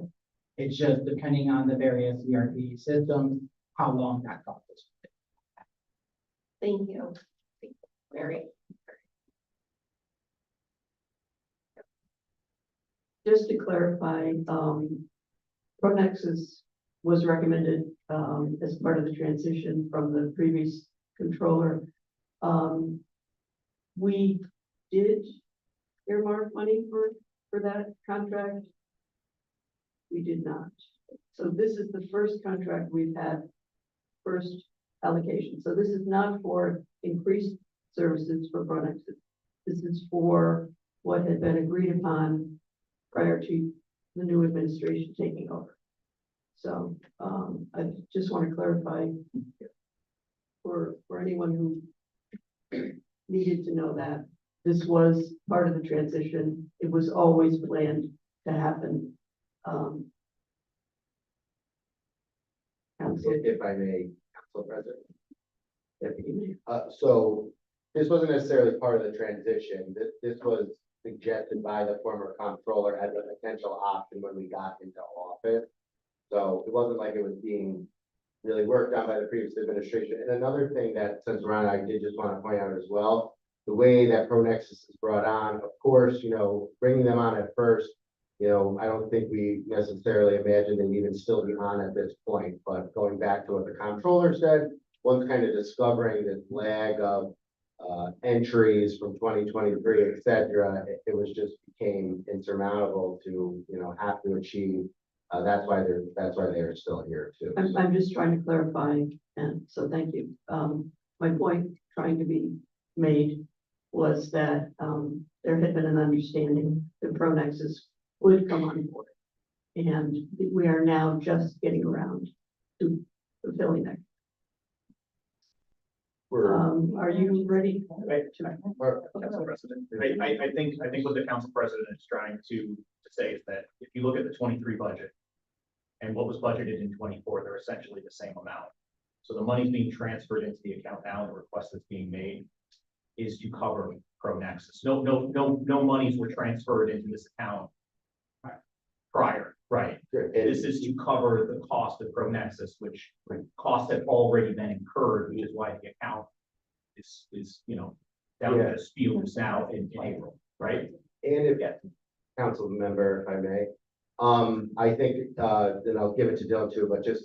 It's just depending on the various ERP systems, how long that process will take. Thank you. Very. Just to clarify, Pronexus was recommended, as part of the transition from the previous controller. We did earmark money for that contract. We did not. So this is the first contract we've had, first allocation. So this is not for increased services for Pronexus. This is for what had been agreed upon prior to the new administration taking over. So, I just want to clarify for anyone who needed to know that this was part of the transition. It was always planned to happen. If I may, Council President. So this wasn't necessarily part of the transition. This was suggested by the former comptroller as a potential option when we got into office. So it wasn't like it was being really worked on by the previous administration. And another thing that, since we're on, I did just want to point out as well, the way that Pronexus is brought on, of course, bringing them on at first, I don't think we necessarily imagined they'd even still be on at this point. But going back to what the comptroller said, once kind of discovering this lag of entries from 2023, et cetera, it was just became insurmountable to, have to achieve. That's why they're still here too. I'm just trying to clarify And so thank you. My point trying to be made was that, there had been an understanding that Pronexus would come on board. And we are now just getting around to fulfilling that. Are you ready? Council President, I think what the council president is trying to say is that if you look at the 23 budget and what was budgeted in 24, they're essentially the same amount. So the money being transferred into the account now, and the request that's being made is to cover Pronexus. No monies were transferred into this account prior, right? This is to cover the cost of Pronexus, which costs have already been incurred, which is why the account is, down to the spiel is now in April, right? And if, council member, if I may, I think, then I'll give it to Dylan too, but just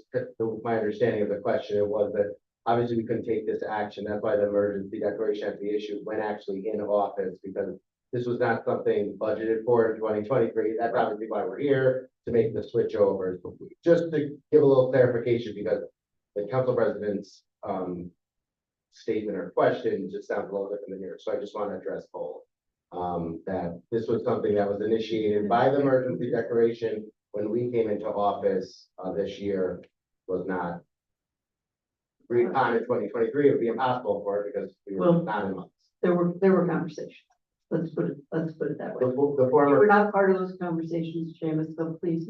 my understanding of the question, it was that obviously we couldn't take this action. That's why the emergency declaration had to be issued when actually in office, because this was not something budgeted for in 2023. That's obviously why we're here, to make the switch over. Just to give a little clarification, because the council president's statement or question just sounds a little different than yours. So I just want to address both. That this was something that was initiated by the emergency declaration when we came into office this year, was not agreed upon in 2023. It would be impossible for it because we were not in months. There were conversations. Let's put it that way. The You former, were not part of those conversations, Seamus, so please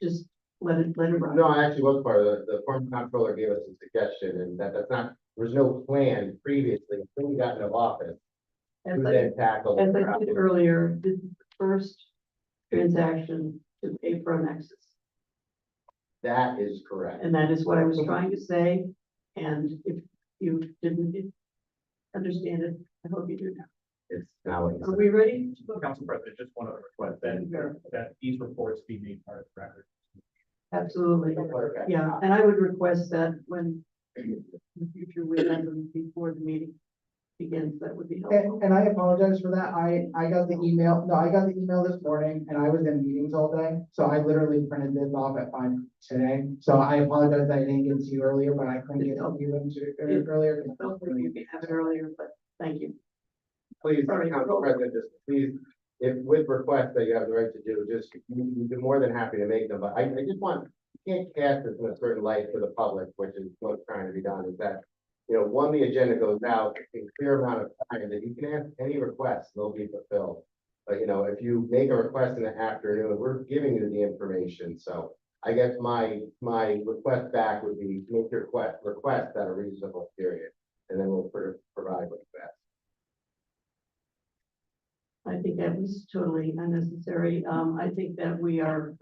just let it run. no, I actually was part of the former comptroller gave us a suggestion, and that's not, there was no plan previously until we got into office As to I then tackle. as the I said problem. earlier, this is the first transaction to pay Pronexus. That is correct. And that is what I was trying to say. And if you didn't understand it, I hope you do now. It's now. Are we ready? Council President, just want to request that these reports be made part of the record. Absolutely. Okay. Yeah, and I would request that when in the future we have them before the meeting begins, that would be helpful. And I apologize for that. I got the email, no, I got the email this morning and I was in meetings all day. So I literally printed this off at 5 today. So I apologize that I didn't get to you earlier, but I couldn't get to you earlier. Hopefully you can have it earlier, but thank you. Please, Sorry, Council roll. President, just please, if with requests that you have the right to do, just, you'd be more than happy to make them, but I just want, you can't cast this in a certain light for the public, which is what's trying to be done, is that, when the agenda goes out, a clear amount of time that you can ask any requests, they'll be fulfilled. But, if you make a request in the afternoon, we're giving you the information, so I guess my request back would be make your request at a reasonable period, and then we'll provide what's best. I think that was totally unnecessary. I think that we are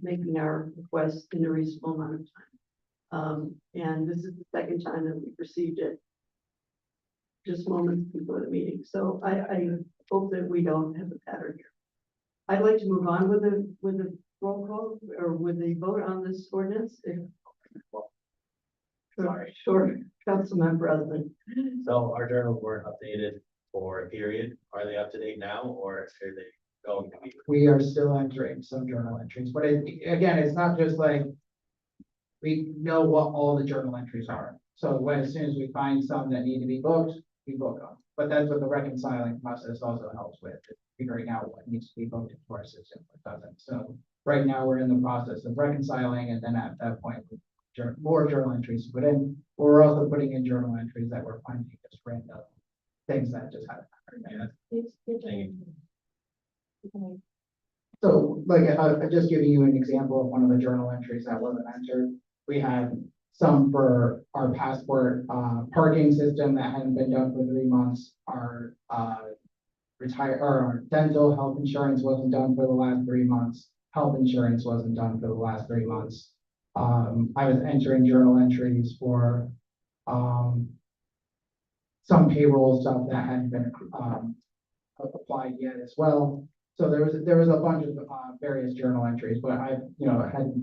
making our request in a reasonable amount of time. And this is the second time that we've received it just moments before the meeting. So I hope that we don't have a pattern here. I'd like to move on with the roll call or with the vote on this ordinance. Sure, Councilman President. So our journals weren't updated for a period. Are they up to date now, or are they going to be? We are still entering some journal entries, but again, it's not just like we know what all the journal entries are. So as soon as we find some that need to be booked, we book them. But that's what the reconciling process also helps with, figuring out what needs to be booked into our system, what doesn't. So right now, we're in the process of reconciling, and then at that point, more journal entries to put in. We're also putting in journal entries that we're finding just random things that just haven't happened. So like, just giving you an example of one of the journal entries that wasn't entered. We had some for our passport parking system that hadn't been done for 3 months. Our our dental health insurance wasn't done for the last 3 months. Health insurance wasn't done for the last 3 months. I was entering journal entries for some payroll stuff that hadn't been applied yet as well. So there was a bunch of various journal entries, but I had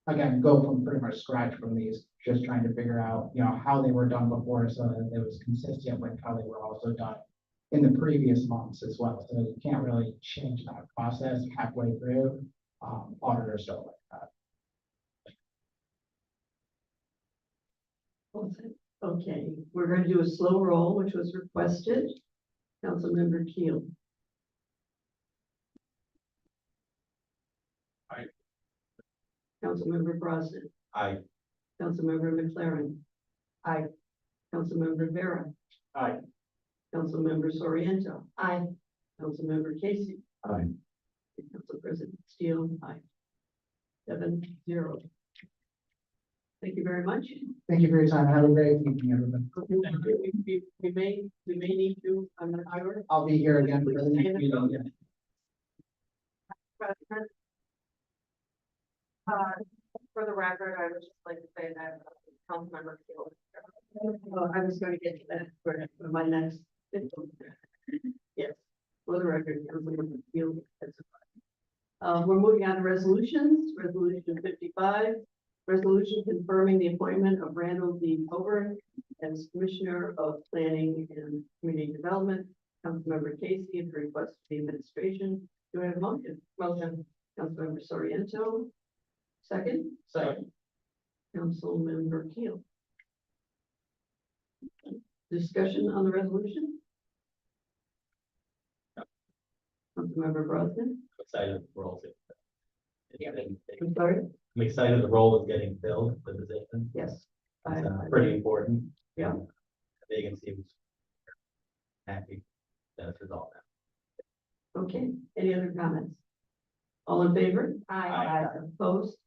again go from pretty much scratch from these, just trying to figure out how they were done before, so that it was consistent with how they were also done in the previous months as well. So you can't really change that process halfway through. Um, auditors don't like that. Okay, we're going to do a slow roll, which was requested. Councilmember Keel. Aye. Councilmember Brosnan. Aye. Councilmember McLaren. Aye. Councilmember Vera. Aye. Councilmember Soriento. Aye. Councilmember Casey. Aye. And Council President Steele. Aye. 7-0. Thank you very much. Thank you for your time. Have a great evening, everyone. We may need to, I'm not sure. I'll be here again for the next meeting. President. For the record, I would just like to say that Councilmember Keel. I was going to get to that for my next. Yes, for the record, Councilmember Keel testified. We're moving on to resolutions. Resolution 55. Resolution confirming the appointment of Randall D. Coburn as Commissioner of Planning and Community Development. Councilmember Casey at the request of the administration. Do I have a motion? Motion. Councilmember Soriento. Second? Second. Councilmember Keel. Discussion on the resolution? Councilmember Brosnan? Excited the role. I'm sorry? I'm excited the role is getting filled, the position. Yes. It's pretty important. Yeah. The vacancy was happy that it's resolved now. Okay, any other comments? All in favor? Aye. Opposed?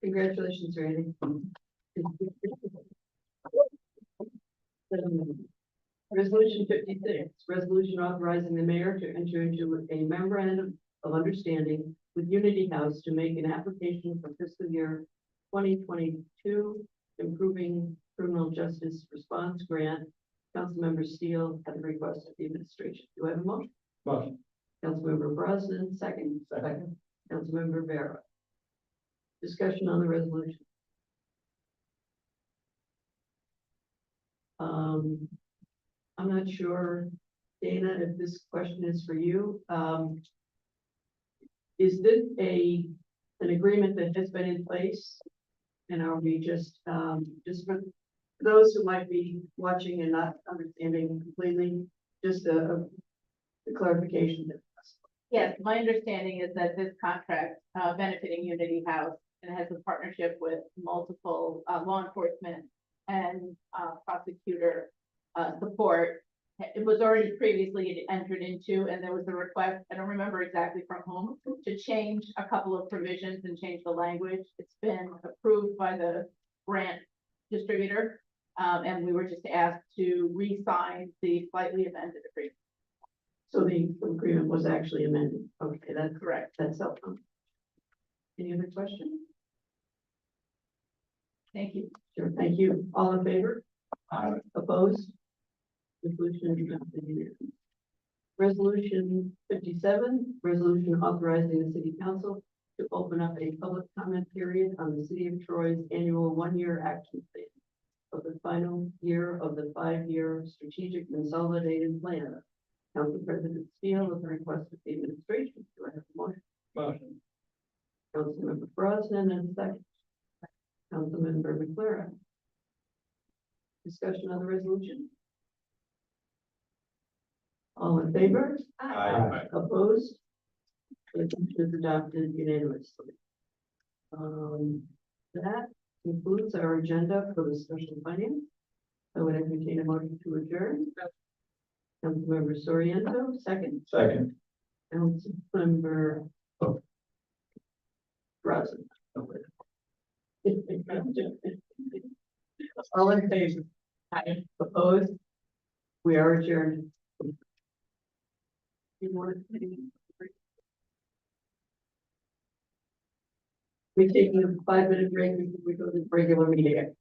Congratulations, Randy. Resolution 56, resolution authorizing the mayor to enter into a memorandum of understanding with Unity House to make an application for fiscal year 2022, improving criminal justice response grant. Councilmember Steele at the request of the administration. Do I have a motion? Motion. Councilmember Brosnan, second. Second. Councilmember Vera. Discussion on the resolution. I'm not sure, Dana, if this question is for you. Is this an agreement that has been in place? And are we just for those who might be watching and not understanding completely, just a clarification? Yes, my understanding is that this contract benefiting Unity House and has a partnership with multiple law enforcement and prosecutor support. It was already previously entered into, and there was a request, I don't remember exactly from whom, to change a couple of provisions and change the language. It's been approved by the grant distributor, and we were just asked to re-sign the slightly amended agreement. So the agreement was actually amended. Okay, that's Correct. That's helpful. Any other questions? Thank you. Sure, thank you. All in favor? Aye. Opposed? Resolution is adopted unanimously. Resolution 57, resolution authorizing the city council to open up a public comment period on the city of Troy's annual one-year action plan of the final year of the 5-year strategic consolidated plan. Council President Steele with the request of the administration. Do I have a motion? Motion. Councilmember Brosnan and a second. Councilmember McLaren. Discussion on the resolution. All in favor? Aye. Opposed? Resolution is adopted unanimously. That concludes our agenda for the special finance. I would entertain a motion to adjourn. Councilmember Soriento, second. Second. Councilmember Brosnan. All in favor? Opposed? We are adjourned. We're taking a 5-minute break before we go to the regular meeting.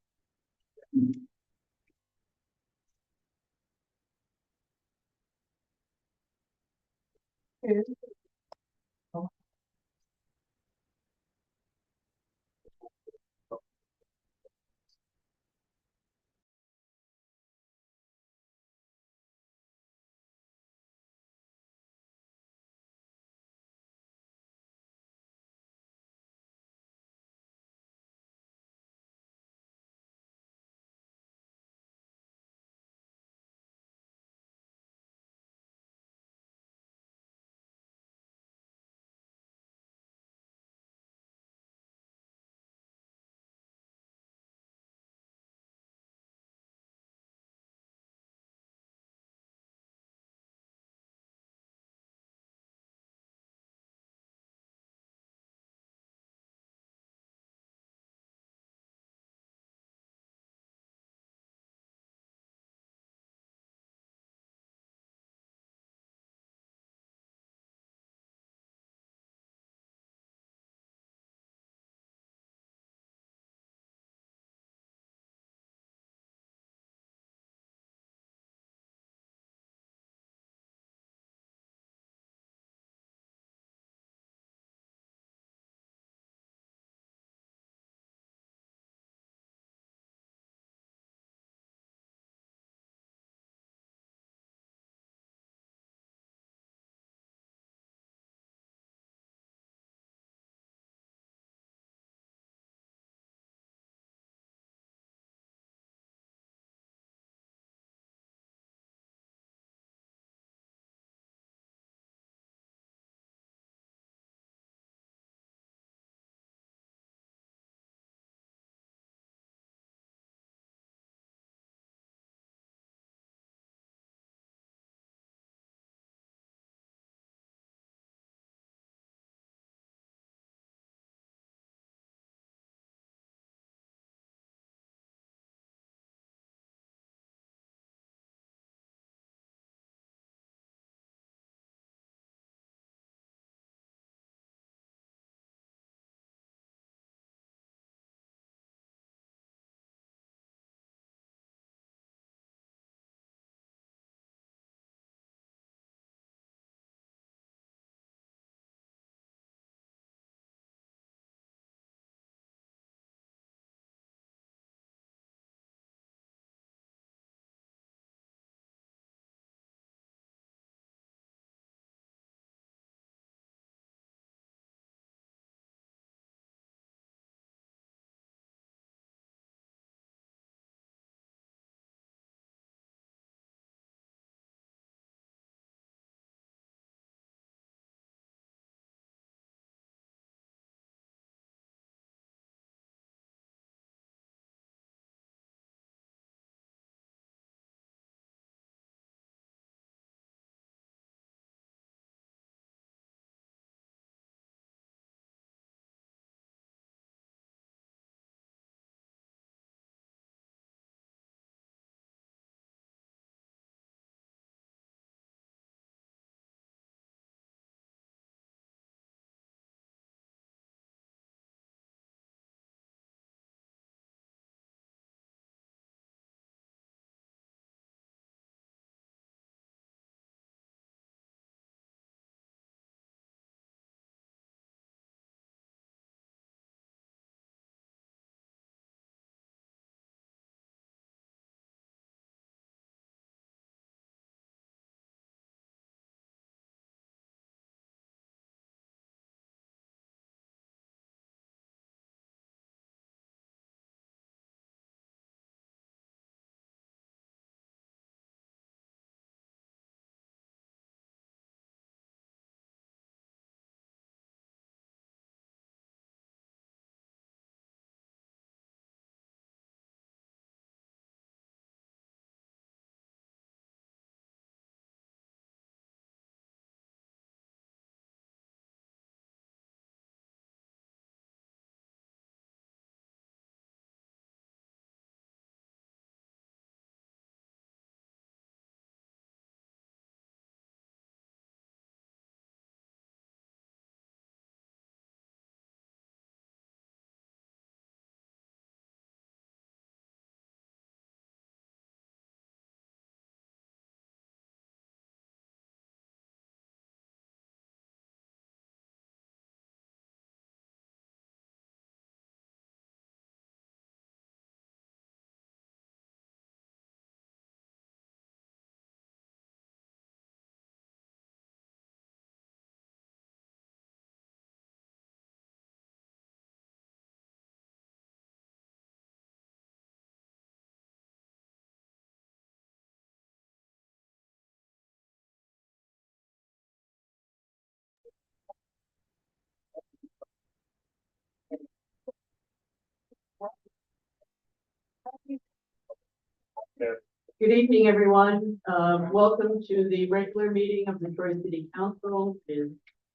Good evening, everyone. Welcome to the regular meeting of the Troy City Council. It is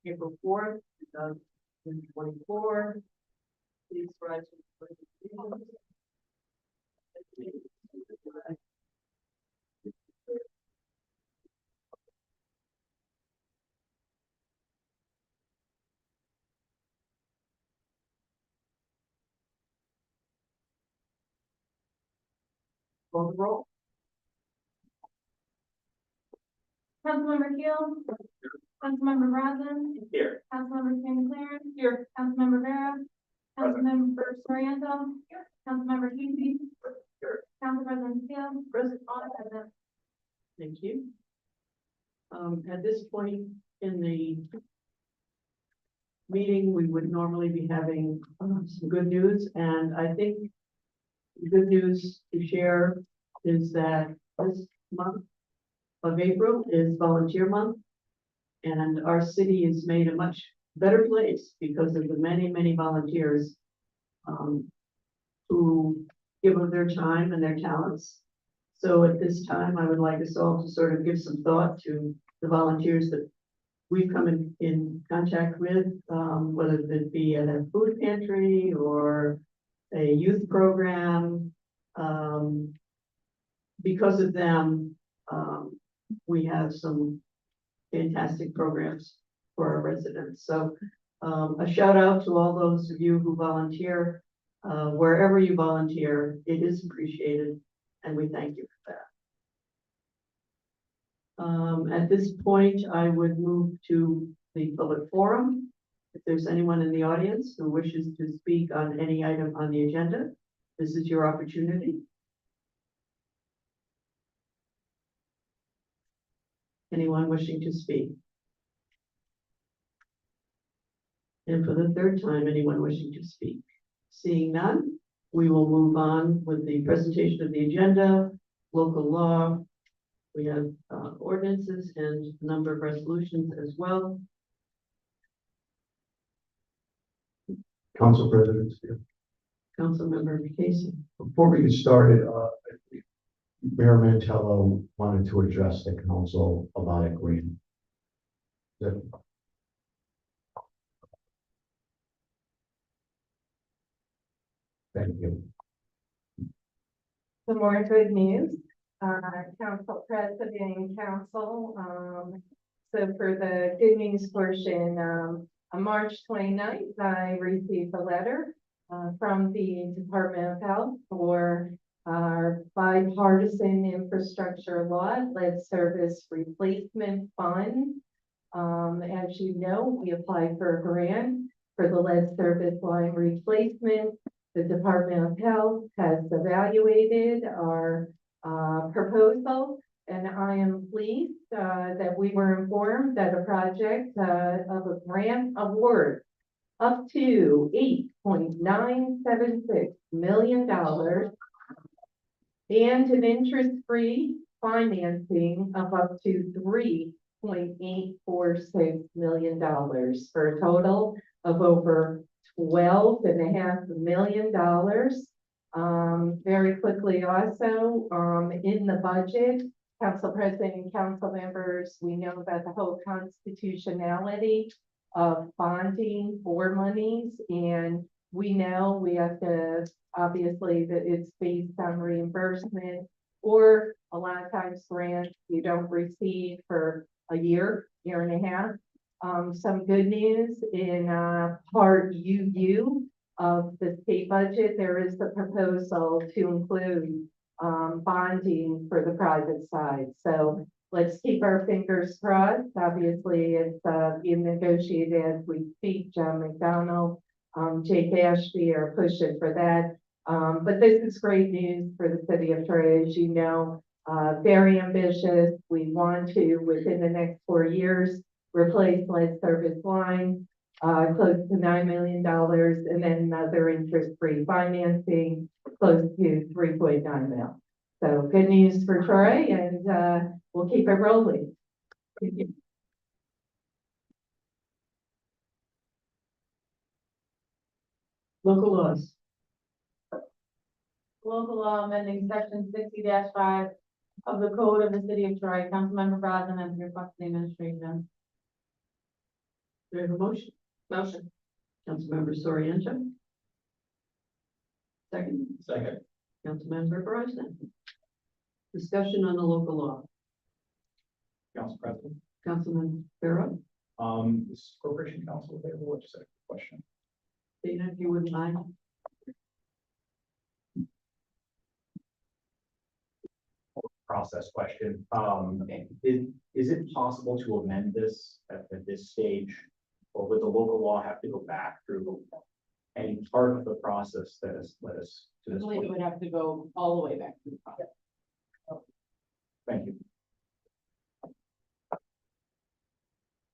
April 4th, 2024. Please rise. For the pledge of allegiance. Call the roll. Councilmember Keel? Councilmember Brazin? Here. Councilmember St. Clair? Here. Councilmember Vera? Councilmember Soriento? Here. Councilmember Casey? Here. Council President Steele? Present. All present. Thank you. At this point in the meeting, we would normally be having some good news, and I think the good news to share is that this month of April is volunteer month, and our city is made a much better place because of the many, many volunteers who give of their time and their talents. So at this time, I would like us all to sort of give some thought to the volunteers that we've come in contact with, whether it be at a food pantry or a youth program. Because of them, we have some fantastic programs for our residents. So a shout out to all those of you who volunteer. Wherever you volunteer, it is appreciated, and we thank you for that. At this point, I would move to the public forum. If there's anyone in the audience who wishes to speak on any item on the agenda, this is your opportunity. Anyone wishing to speak? And for the third time, anyone wishing to speak? Seeing none, we will move on with the presentation of the agenda, local law. We have ordinances and a number of resolutions as well. Council President Steele. Councilmember Casey. Before we get started, Mayor Mantello wanted to address the council about a grant. Thank you. Some more good news, Council President and Council. So for the good news portion, on March 29th, I received a letter from the Department of Health for our bipartisan infrastructure law, lead service replacement fund. As you know, we applied for a grant for the lead service line replacement. The Department of Health has evaluated our proposal, and I am pleased that we were informed that a project of a grant award up to $8.976 million and an interest-free financing of up to $3.846 million for a total of over $12.5 million. Very quickly also, in the budget, Council President and council members, we know about the whole constitutionality of bonding for monies, and we know we have to, obviously, that it's based on reimbursement, or a lot of times grants you don't receive for a year and a half. Some good news in Part UU of the state budget, there is the proposal to include bonding for the private side. So let's keep our fingers crossed. Obviously, it's being negotiated as we speak. John McDonald, Jake Ashby are pushing for that. But this is great news for the city of Troy, as you know. Very ambitious. We want to, within the next 4 years, replace lead service line, close to $9 million, and then another interest-free financing, close to $3.9 million. So good news for Troy, and we'll keep it rolling. Local laws. local law amending section 60-5 of the code of the city of Troy. Councilmember Brosnan has requested the administration. Do we have a motion? Motion. Councilmember Soriento. Second, Second. Councilmember Brosnan. Discussion on the local law. Council President, Councilman Farrow, is Corporation Council available? Just a question. Dana, if you wouldn't mind. Process question. Is it possible to amend this at this stage? Or would the local law have to go back through any part of the process that has led us to I this believe it point? would have to go all the way back to the process. Thank you.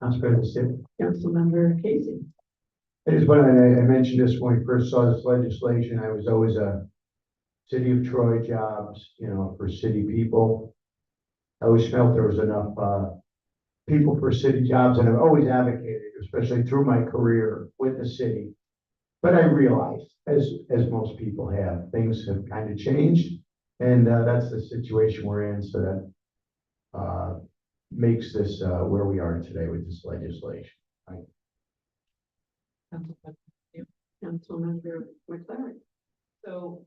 Council President, Councilmember Casey. I just wanted, I mentioned this when we first saw this legislation, I was always a city of Troy jobs, you know, for city people. I always felt there was enough, people for city jobs, and I've always advocated, especially through my career with the city. But I realized, as most people have, things have kind of changed, and that's the situation we're in, so that makes this where we are today with this legislation. Councilmember McLaren. So,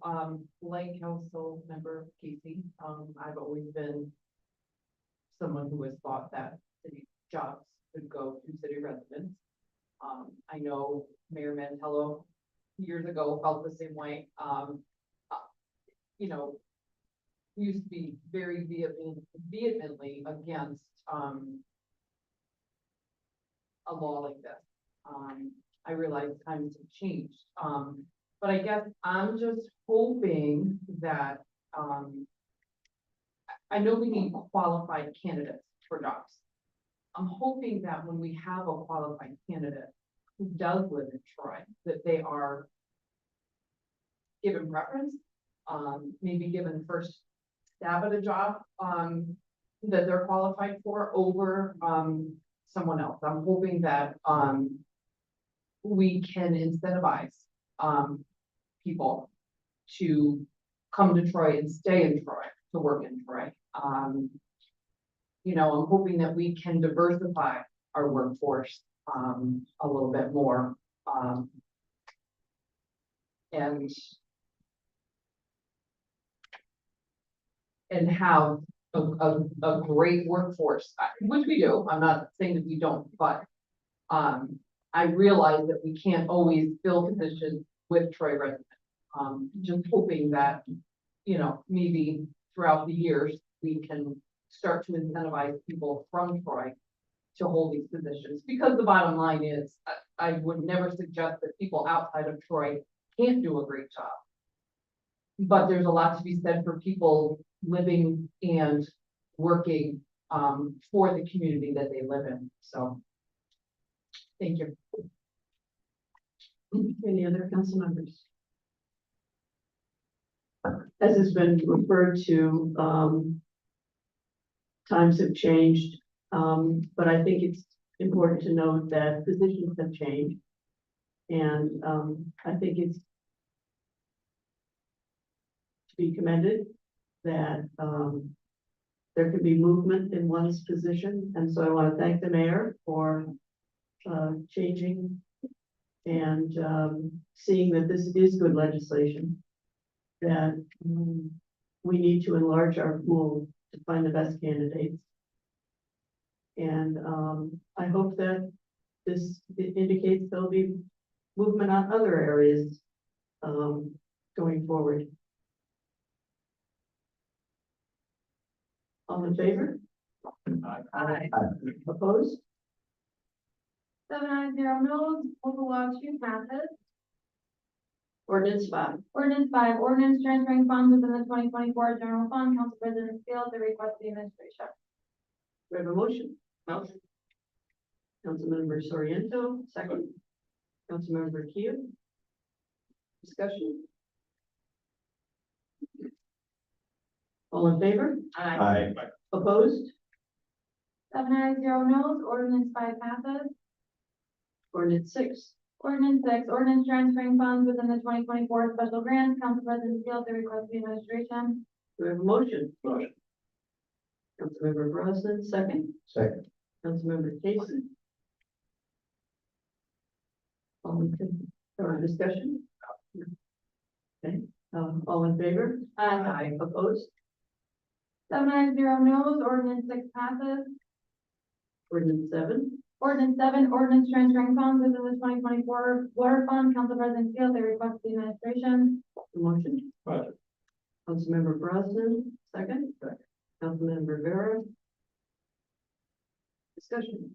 like council member Casey, I've always been someone who has thought that city jobs could go to city residents. I know Mayor Mantello years ago felt the same way. You know, he used to be very vehemently against, a law like this. I realize times have changed. But I guess I'm just hoping that, I know we need qualified candidates for jobs. I'm hoping that when we have a qualified candidate who does live in Troy, that they are given preference, maybe given first stab at a job, that they're qualified for over, someone else. I'm hoping that, we can incentivize, people to come to Troy and stay in Troy, to work in Troy. You know, I'm hoping that we can diversify our workforce, a little bit more. And have a great workforce, which we do. I'm not saying that we don't, but, I realize that we can't always fill positions with Troy residents. Just hoping that, you know, maybe throughout the years, we can start to incentivize people from Troy to hold these positions, because the bottom line is, I would never suggest that people outside of Troy can't do a great job. But there's a lot to be said for people living and working, for the community that they live in, so. Thank you. Any other council members? As has been referred to, times have changed, but I think it's important to note that positions have changed. And, I think it's to be commended that, there can be movement in one's position, and so I want to thank the mayor for changing and seeing that this is good legislation, that we need to enlarge our pool to find the best candidates. And I hope that this indicates there'll be movement on other areas going forward. All in favor? Aye. Opposed? 7 ayes, 0 noes, local law 2 passes. Ordinance 5. Ordinance 5, ordinance transferring funds within the 2024 general fund. Council President Steele, the request of the administration. We have a motion. Motion. Councilmember Soriento, second. Councilmember Keo. Discussion. All in favor? Aye. Opposed? 7 ayes, 0 noes, ordinance 5 passes. Ordinance 6. Ordinance 6, ordinance transferring funds within the 2024 special grants. Council President Steele, the request of the administration. Do we have a motion? Motion. Councilmember Brosnan, second. Second. Councilmember Casey. All in favor, or discussion? Okay, all in favor? Aye. Opposed? 7 ayes, 0 no's. Ordinance 6 passes. Ordinance 7. Ordinance 7, ordinance transferring funds within the 2024 water fund. Council President Steele, the request of the administration. The motion? Motion. Councilmember Brosnan, second. Councilmember Vera. Discussion.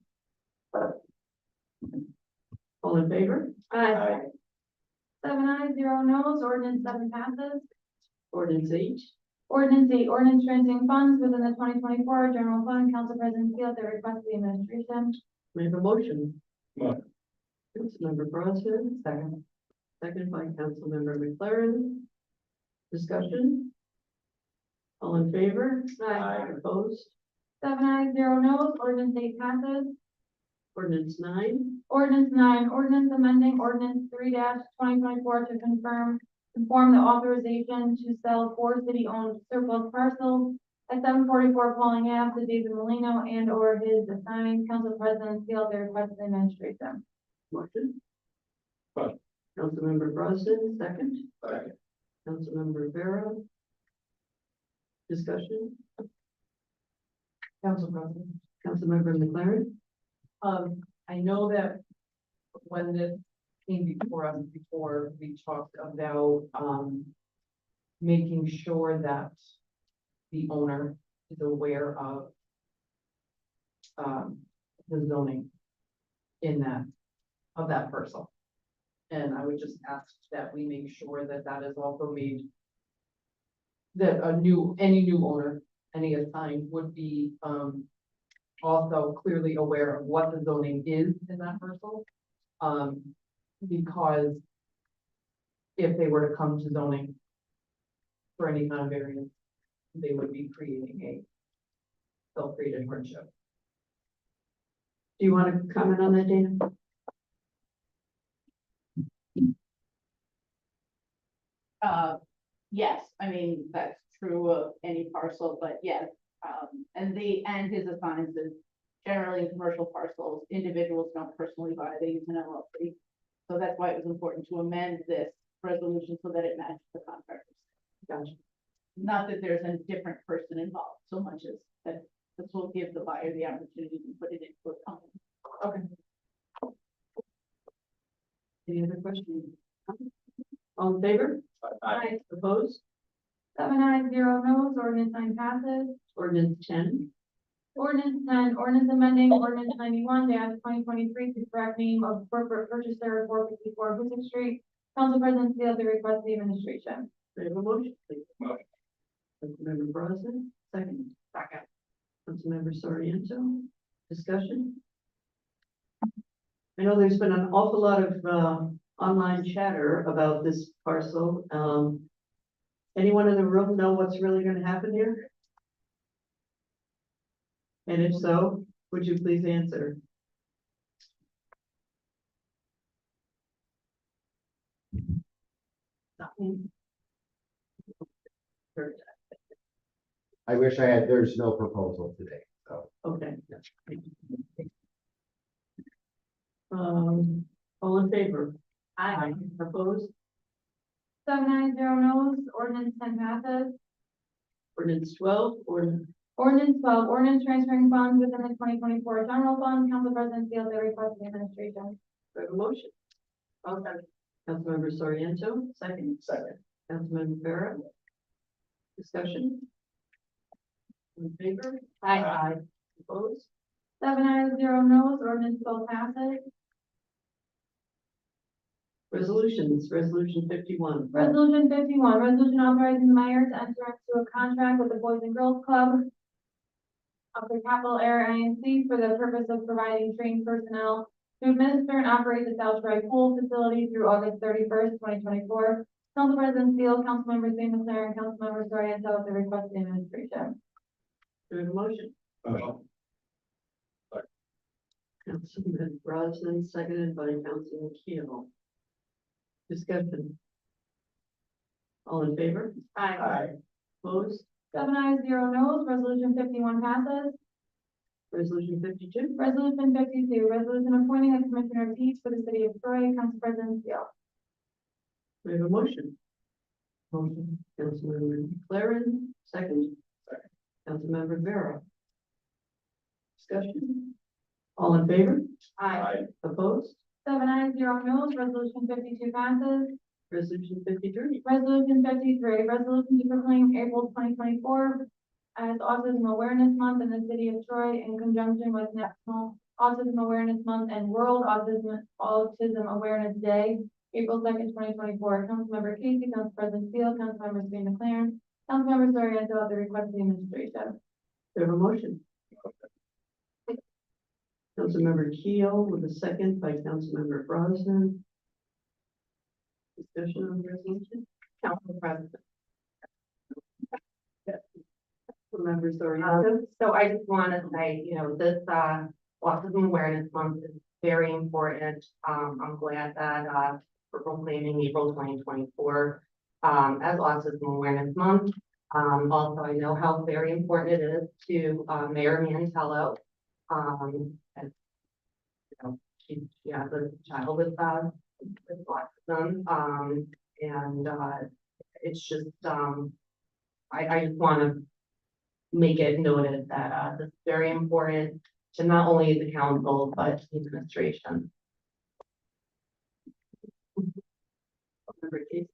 All in favor? Aye. 7 ayes, 0 no's. Ordinance 7 passes. Ordinance 8. Ordinance 8, ordinance transferring funds within the 2024 general fund. Council President Steele, the request of the administration. May I have a motion? Motion. Councilmember Brosnan, second. Second by Councilmember McLaren. Discussion? All in favor? Aye. Opposed? 7 ayes, 0 no's. Ordinance 8 passes. Ordinance 9. Ordinance 9, ordinance amending ordinance 3-2024 to conform the authorization to sell 4 city-owned surplus parcels at 744 Pauling Ave to David Molino and or his assigned. Council President Steele, the request of the administration. Motion? Motion. Councilmember Brosnan, second. Second. Councilmember Vera. Discussion? Council President. Councilmember McLaren? I know that when this came before us before, we talked about, making sure that the owner is aware of, the zoning in of that parcel. And I would just ask that we make sure that that is also made, that any new owner, any assigned would be, also clearly aware of what the zoning is in that parcel. Because if they were to come to zoning for any kind of variance, they would be creating a self-created hardship. Do you want to comment on that, Dana? Yes, I mean, that's true of any parcel, but yes, and his assigns is generally in commercial parcels, individuals don't personally buy, they use an LLC. So that's why it was important to amend this resolution so that it matches the contractors. Gotcha. Not that there's a different person involved, so much as that this will give the buyer the opportunity to put it into a company. Okay. Any other questions? All in favor? Aye. Opposed? 7 ayes, 0 no's. Ordinance 9 passes. Ordinance 10. Ordinance 10, ordinance amending ordinance 91-2023 to correct name of corporate purchaser 454 Hoosick Street. Council President Steele, the request of the administration. May I have a motion, please? Motion. Councilmember Brosnan, second. Second. Councilmember Soriento, discussion? I know there's been an awful lot of, online chatter about this parcel. Anyone in the room know what's really gonna happen here? And if so, would you please answer? Nothing. I wish there's no proposal today, so. Okay. All in favor? Aye. Opposed? 7 ayes, 0 no's. Ordinance 10 passes. Ordinance 12, Ordinance 12, ordinance transferring funds within the 2024 general fund. Council President Steele, the request of the administration. do I have a motion? Councilmember Soriento, second. Second. Councilmember Vera. Discussion? In favor? Aye. Opposed? 7 ayes, 0 no's. Ordinance 12 passes. Resolutions, resolution 51. Resolution 51, resolution authorizing the mayor to enter into a contract with the Boys and Girls Club of the Capital Air INC for the purpose of providing trained personnel to administer and operate the South Troy Pool Facility through August 31st, 2024. Council President Steele, Councilmember St. Clair, and Councilmember Soriento at the request of the administration. Do we have a motion? Motion. Councilman Brosnan, seconded by Councilman Keel. Discussion. All in favor? Aye. Opposed? 7 ayes, 0 no's, resolution 51 passes. Resolution 52. Resolution 52, resolution appointing a commissioner of peace for the city of Troy, Council President Steele. We have a motion. Motion. Councilmember McLaren, second. Second. Councilmember Vera. Discussion. All in favor? Aye. Opposed? 7 ayes, 0 no's, resolution 52 passes. Resolution 53. Resolution 53, resolution to proclaim April 2024 as Autism Awareness Month in the city of Troy in conjunction with National Autism Awareness Month and World Autism Awareness Day, April 2nd, 2024. Councilmember Casey, Council President Steele, Councilmember Spain McLaren, Councilmember Soriento at the request of the administration. We have a motion. Councilmember Keel with a second by Councilmember Brosnan. Discussion on the resolution. Council President. Councilmember Soriento. So I just want to say, this, Autism Awareness Month is very important. I'm glad that, we're proclaiming April 2024, as Autism Awareness Month. Also, I know how very important it is to, Mayor Mantello. As, she has a child with autism, and, it's just, I just want to make it noted that, this is very important to not only the council, but the administration. Councilmember Casey.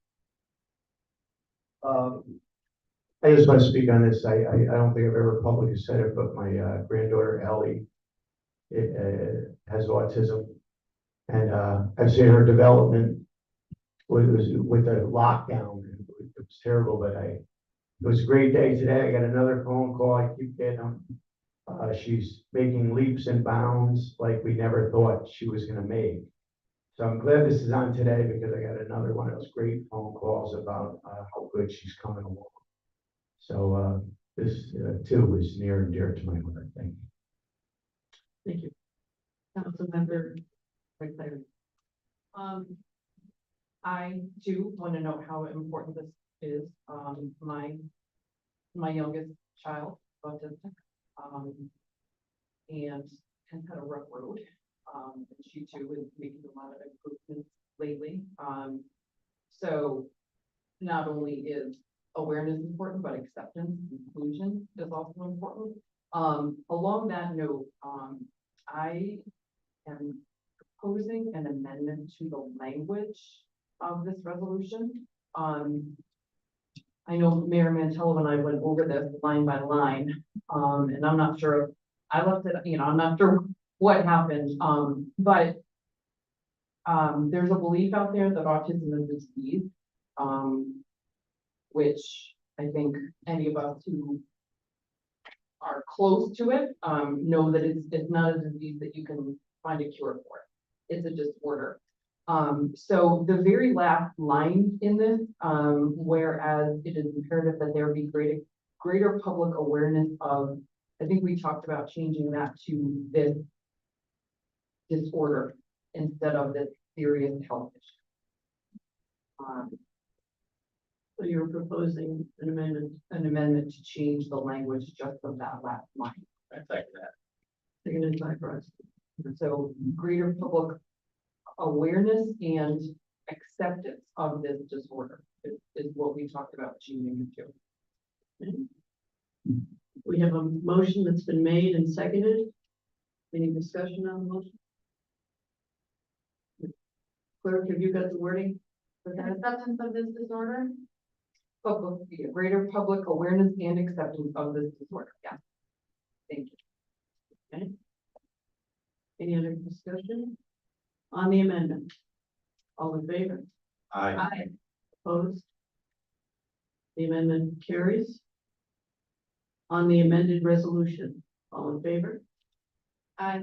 I just want to speak on this. I don't think I've ever publicly said it, but my granddaughter Ellie has autism, and I've seen her development with the lockdown. It was terrible, but it was a great day today. I got another phone call. I keep getting them. She's making leaps and bounds like we never thought she was going to make. So I'm glad this is on today because I got another one of those great phone calls about how good she's coming along. So this too is near and dear to my heart. Thank you. Thank you. Councilmember McLaren. I too want to note how important this is. My youngest child, autistic, and has had a rough road. And she too is making a lot of improvements lately. So not only is awareness important, but acceptance, inclusion is also important. Along that note, I am proposing an amendment to the language of this resolution. I know Mayor Mantello and I went over this line by line, and I'm not sure if I left it, I'm not sure what happened, but there's a belief out there that autism is a disease, which I think any of us who are close to it know that it's not a disease that you can find a cure for. It's a disorder. So the very last line in this, whereas it is imperative that there be greater public awareness of, I think we talked about changing that to this disorder instead of this serious health issue. So you're proposing an amendment to change the language just of that last line. I second that. seconded by Brosnan. So greater public awareness and acceptance of this disorder is what we talked about changing it to. We have a motion that's been made and seconded. Any discussion on the motion? Clerk, have you got the wording for that? Acceptance of this disorder. Greater public awareness and acceptance of this disorder. Yeah. Thank you. Okay. Any other discussion on the amendment? All in favor? Aye. Opposed? The amendment carries. On the amended resolution, all in favor? Aye.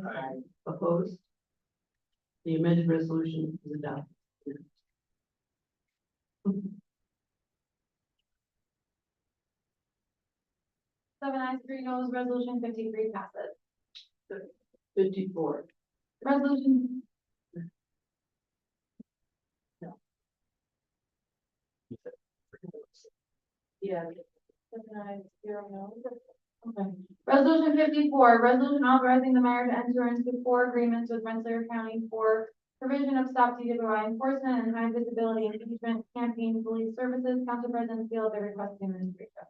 Opposed? The amended resolution is adopted. 7 ayes, 3 no's, resolution 53 passes. 54. Resolution. Yeah. Okay. Resolution 54, resolution authorizing the mayor to enter into 4 agreements with Rensselaer County for provision of stop DWI enforcement and high visibility engagement campaign police services. Council President Seal, the request of the administration.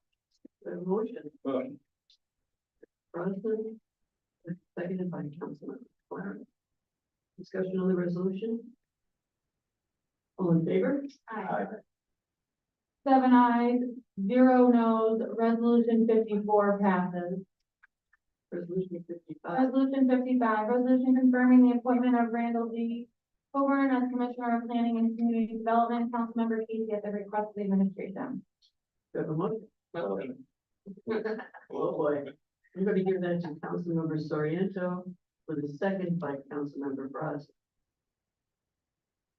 The motion, Motion. Bronson, seconded by Councilmember Clarence. Discussion on the resolution? All in favor? Aye. 7 ayes, 0 noes, resolution 54 passes. Resolution 55. Resolution 55, resolution confirming the appointment of Randall D. Coburn as Commissioner of Planning and Community Development, Councilmember Casey at the request of the administration. Do I have a motion? Motion. Oh, boy. I'm gonna give that to Councilmember Soriento with a second by Councilmember Brazil.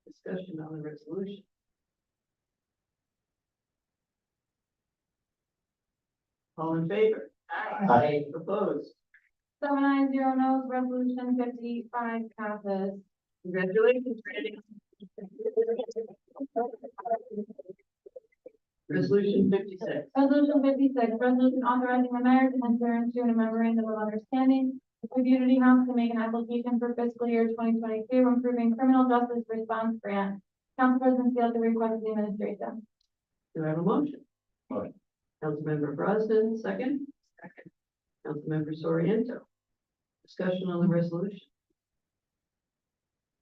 Discussion on the resolution. All in favor? Aye. Opposed? 7 ayes, 0 noes, resolution 55 passes. Congratulations, Randy. Resolution 56. Resolution 56, resolution authorizing the mayor to enter into a memorandum of understanding with Unity House to make an application for fiscal year 2022, improving criminal justice response grant. Council President Seal, the request of the administration. Do I have a motion? Motion. Councilmember Brosnan, second. Second. Councilmember Soriento. Discussion on the resolution.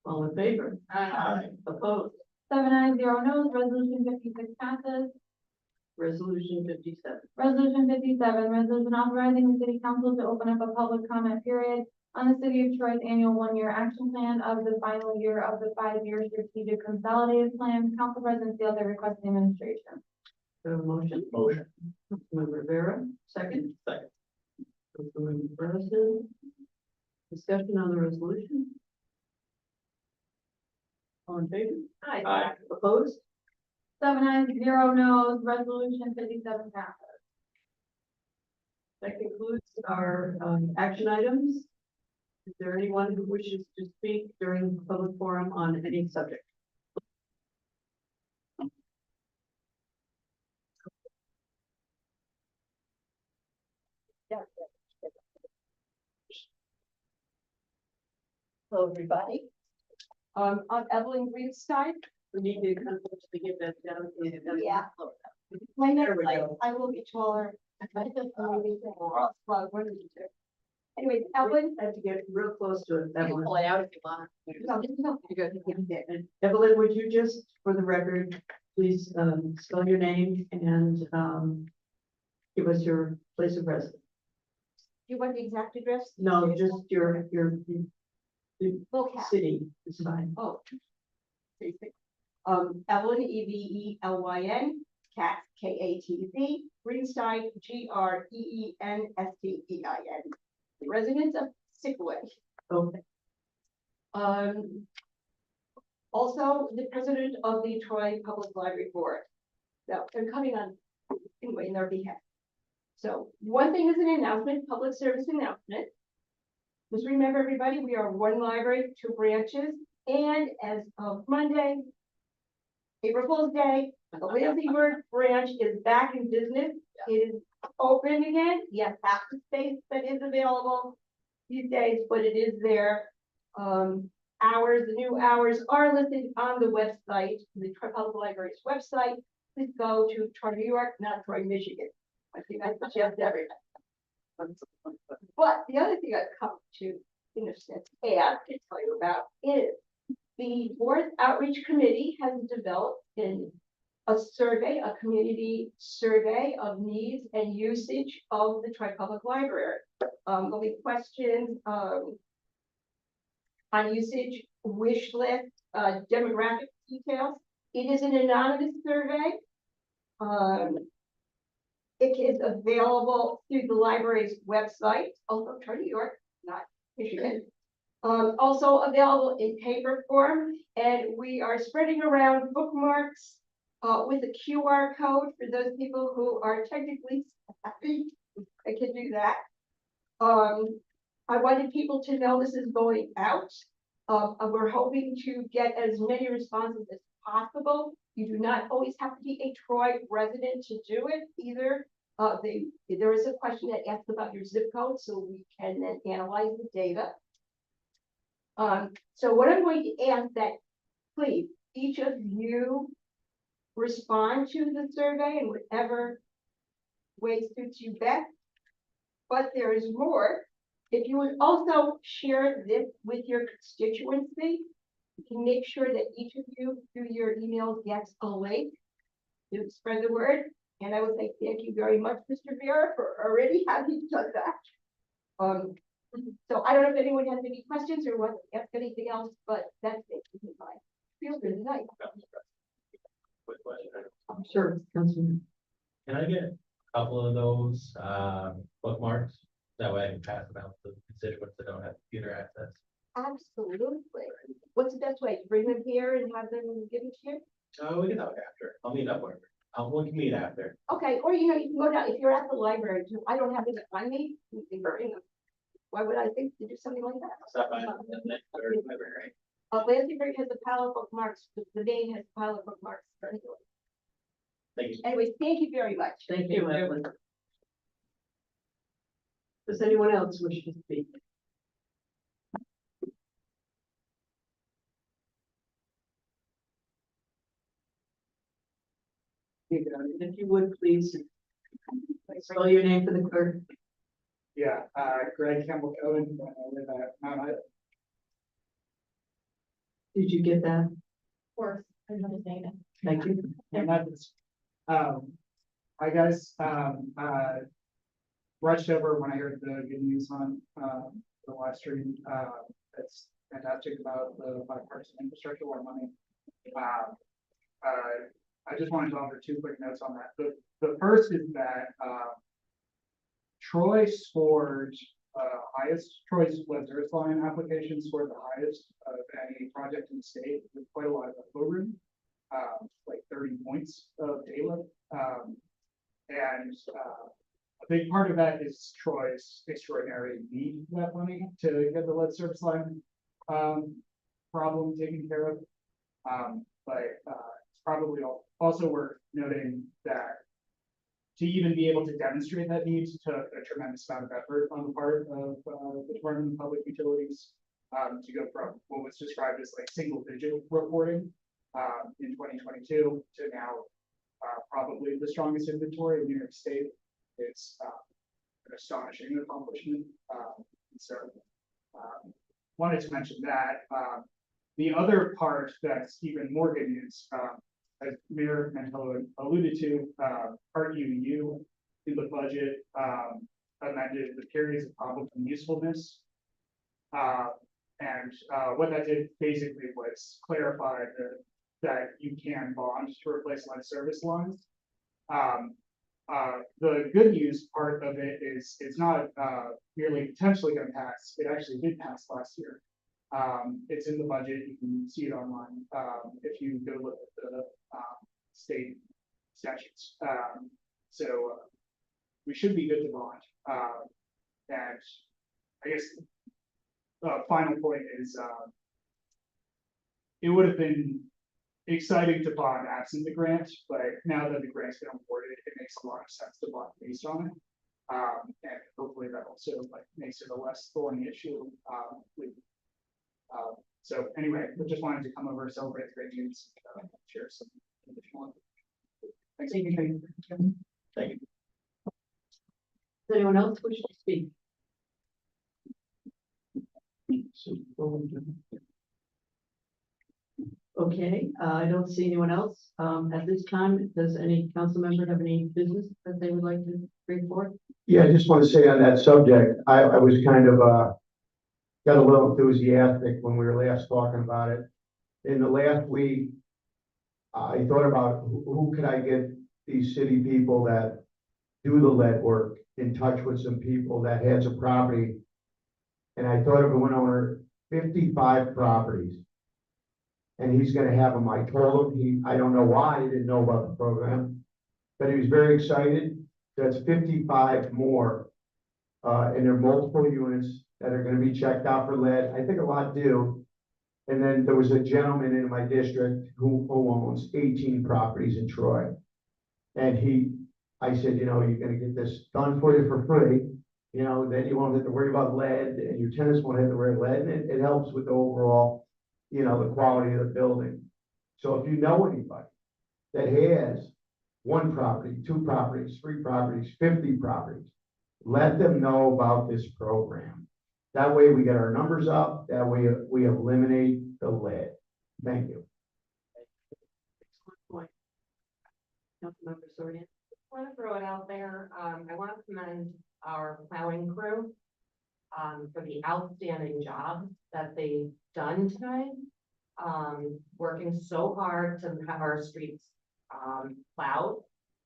All in favor? Aye. Opposed? 7 ayes, 0 noes, resolution 56 passes. Resolution 57. Resolution 57, resolution authorizing the city council to open up a public comment period on the city of Troy's annual 1-year action plan of the final year of the 5-year strategic consolidated plan. Council President Seal, the request of the administration. Do I have a motion? Motion. Councilmember Rivera, second. Second. Councilmember Brosnan. Discussion on the resolution. All in favor? Aye. Opposed? 7 ayes, 0 noes, resolution 57 passes. That concludes our action items. Is there anyone who wishes to speak during the public forum on any subject? Hello, everybody. I'm Evelyn Greenstein. We need to kind of give that down. Yeah. My There next we slide, go. I will be taller. Anyways, Evelyn. I have to get real close to it. Evelyn. Pull it out if you want. No, you're good. And Evelyn, would you just, for the record, please spell your name and give us your place of residence? You want the exact address? No, just your Locale. city is fine. Oh. Evelyn, Evelyn, Katz, Katz, Greenstein, Greenstein, residents of Sickaway. Okay. Also the president of the Troy Public Library Board. So they're coming on anyway in their behalf. So one thing is an announcement, public service announcement. Just remember, everybody, we are 1 library, 2 branches, and as of Monday, April Fool's Day, the Lazy Word branch is back in business. It is open again. Yes, half the space that is available these days, but it is there. The new hours are listed on the website, the Troy Public Library's website. Please go to Troy, New York, not Troy, Michigan. I think I suggest everything. But the other thing I've come to, in a sense, add to tell you about is the Board Outreach Committee has developed a survey, a community survey of needs and usage of the Troy Public Library. There'll be questions on usage, wish list, demographic details. It is an anonymous survey. It is available through the library's website, also Troy, New York, not Michigan. Also available in paper form, and we are spreading around bookmarks with a QR code for those people who are technically savvy. I can do that. I wanted people to know this is going out. We're hoping to get as many responses as possible. You do not always have to be a Troy resident to do it either. There is a question that asks about your zip code, so we can then analyze the data. So what I'm going to ask that, please, each of you respond to the survey in whatever way suits you best. But there is more. If you would also share this with your constituency, you can make sure that each of you through your email gets a link to spread the word. And I would say thank you very much, Mr. Vera, for already having done that. So I don't know if anyone has any questions or wants to ask anything else, but that's it. Feel free tonight. Quick question. Sure, Councilman. Can I get a couple of those, bookmarks? That way I can pass them out to constituents that don't have computer access. Absolutely. What's the best way? To bring them here and have them given to you? We can talk after. I'll meet up wherever. We can meet after. Okay, or you can go down, if you're at the library too, I don't have it on me, you can bring them. Why would I think to do something like that? Stop by the next library. Lansingburg has a pile of bookmarks, the Dane has a pile of bookmarks. Thank you. Anyways, thank you very much. Thank you, Evelyn. Does anyone else wish to speak? If you would, please spell your name for the clerk. Yeah, Greg Campbell Cohen, I live at Mount Island. Did you get that? Of course, I'm not saying it. Thank you. And that's, hi guys, rushed over when I heard the good news on, the live stream, that's fantastic about the bipartisan infrastructure law money. I just wanted to offer two quick notes on that. The first is that, Troy's web service line application scored the highest of any project in the state with quite a lot of wiggle room, like 30 points of data. A big part of that is Troy's extraordinary need for that money to get the lead service line problem taken care of. But it's probably also worth noting that to even be able to demonstrate that need took a tremendous amount of effort on the part of the Department of Public Utilities to go from what was described as like single digit reporting in 2022 to now probably the strongest inventory in New York State. It's an astonishing accomplishment. So wanted to mention that. The other part that's even more good news, as Mayor Mantello alluded to, Part UU in the budget amended the periods of probable usefulness. What that did basically was clarify that you can bond to replace lead service lines. The good news part of it is it's not merely potentially going to pass. It actually did pass last year. It's in the budget. You can see it online if you go look at the state statutes. So we should be good to bond. And I guess the final point is it would have been exciting to bond absent the grant, but now that the grant's been awarded, it makes a lot of sense to bond based on it. And hopefully that also makes it a less thorny issue. So anyway, I just wanted to come over, celebrate the great news, share some additional. Thanks. Thank you. Thank you. Does anyone else wish to speak? Okay, I don't see anyone else. At this time, does any council member have any business that they would like to bring forth? Yeah, I just want to say on that subject, I was kind of, got a little enthusiastic when we were last talking about it. In the last week, I thought about who could I get these city people that do the lead work in touch with some people that had some property. And I thought of one owner, 55 properties. And he's gonna have them. I told him, I don't know why, he didn't know about the program, but he was very excited. That's 55 more. And there are multiple units that are gonna be checked out for lead. I think a lot do. And then there was a gentleman in my district who owns 18 properties in Troy. And I said, you know, you're gonna get this done for you for free. You know, then you won't have to worry about lead and your tenants won't have to worry about lead, and it helps with the overall, you know, the quality of the building. So if you know anybody that has 1 property, 2 properties, 3 properties, 50 properties, let them know about this program. That way we get our numbers up, that way we eliminate the lead. Thank you. Excellent point. Councilmember Sorian. Want to throw it out there. I want to commend our plowing crew for the outstanding job that they've done today. Working so hard to have our streets plowed.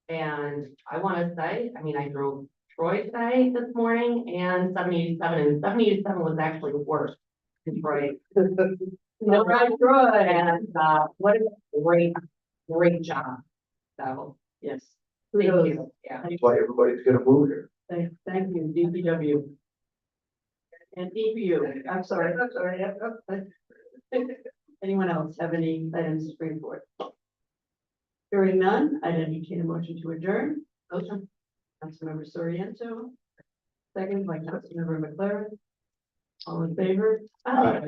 And I want to say, I mean, I drove Troy today this morning and 787 was actually worse in Troy. No, I'm good. And what a great job. So, Yes. thank Kudos. you. Yeah. That's why everybody's gonna move here. Thank you, DPW. And EPU, I'm sorry. Anyone else have any items to bring forth? Hearing none, I'd entertain a motion to adjourn. Motion. Councilmember Soriento. Second by Councilmember McLaren. All in favor? Aye.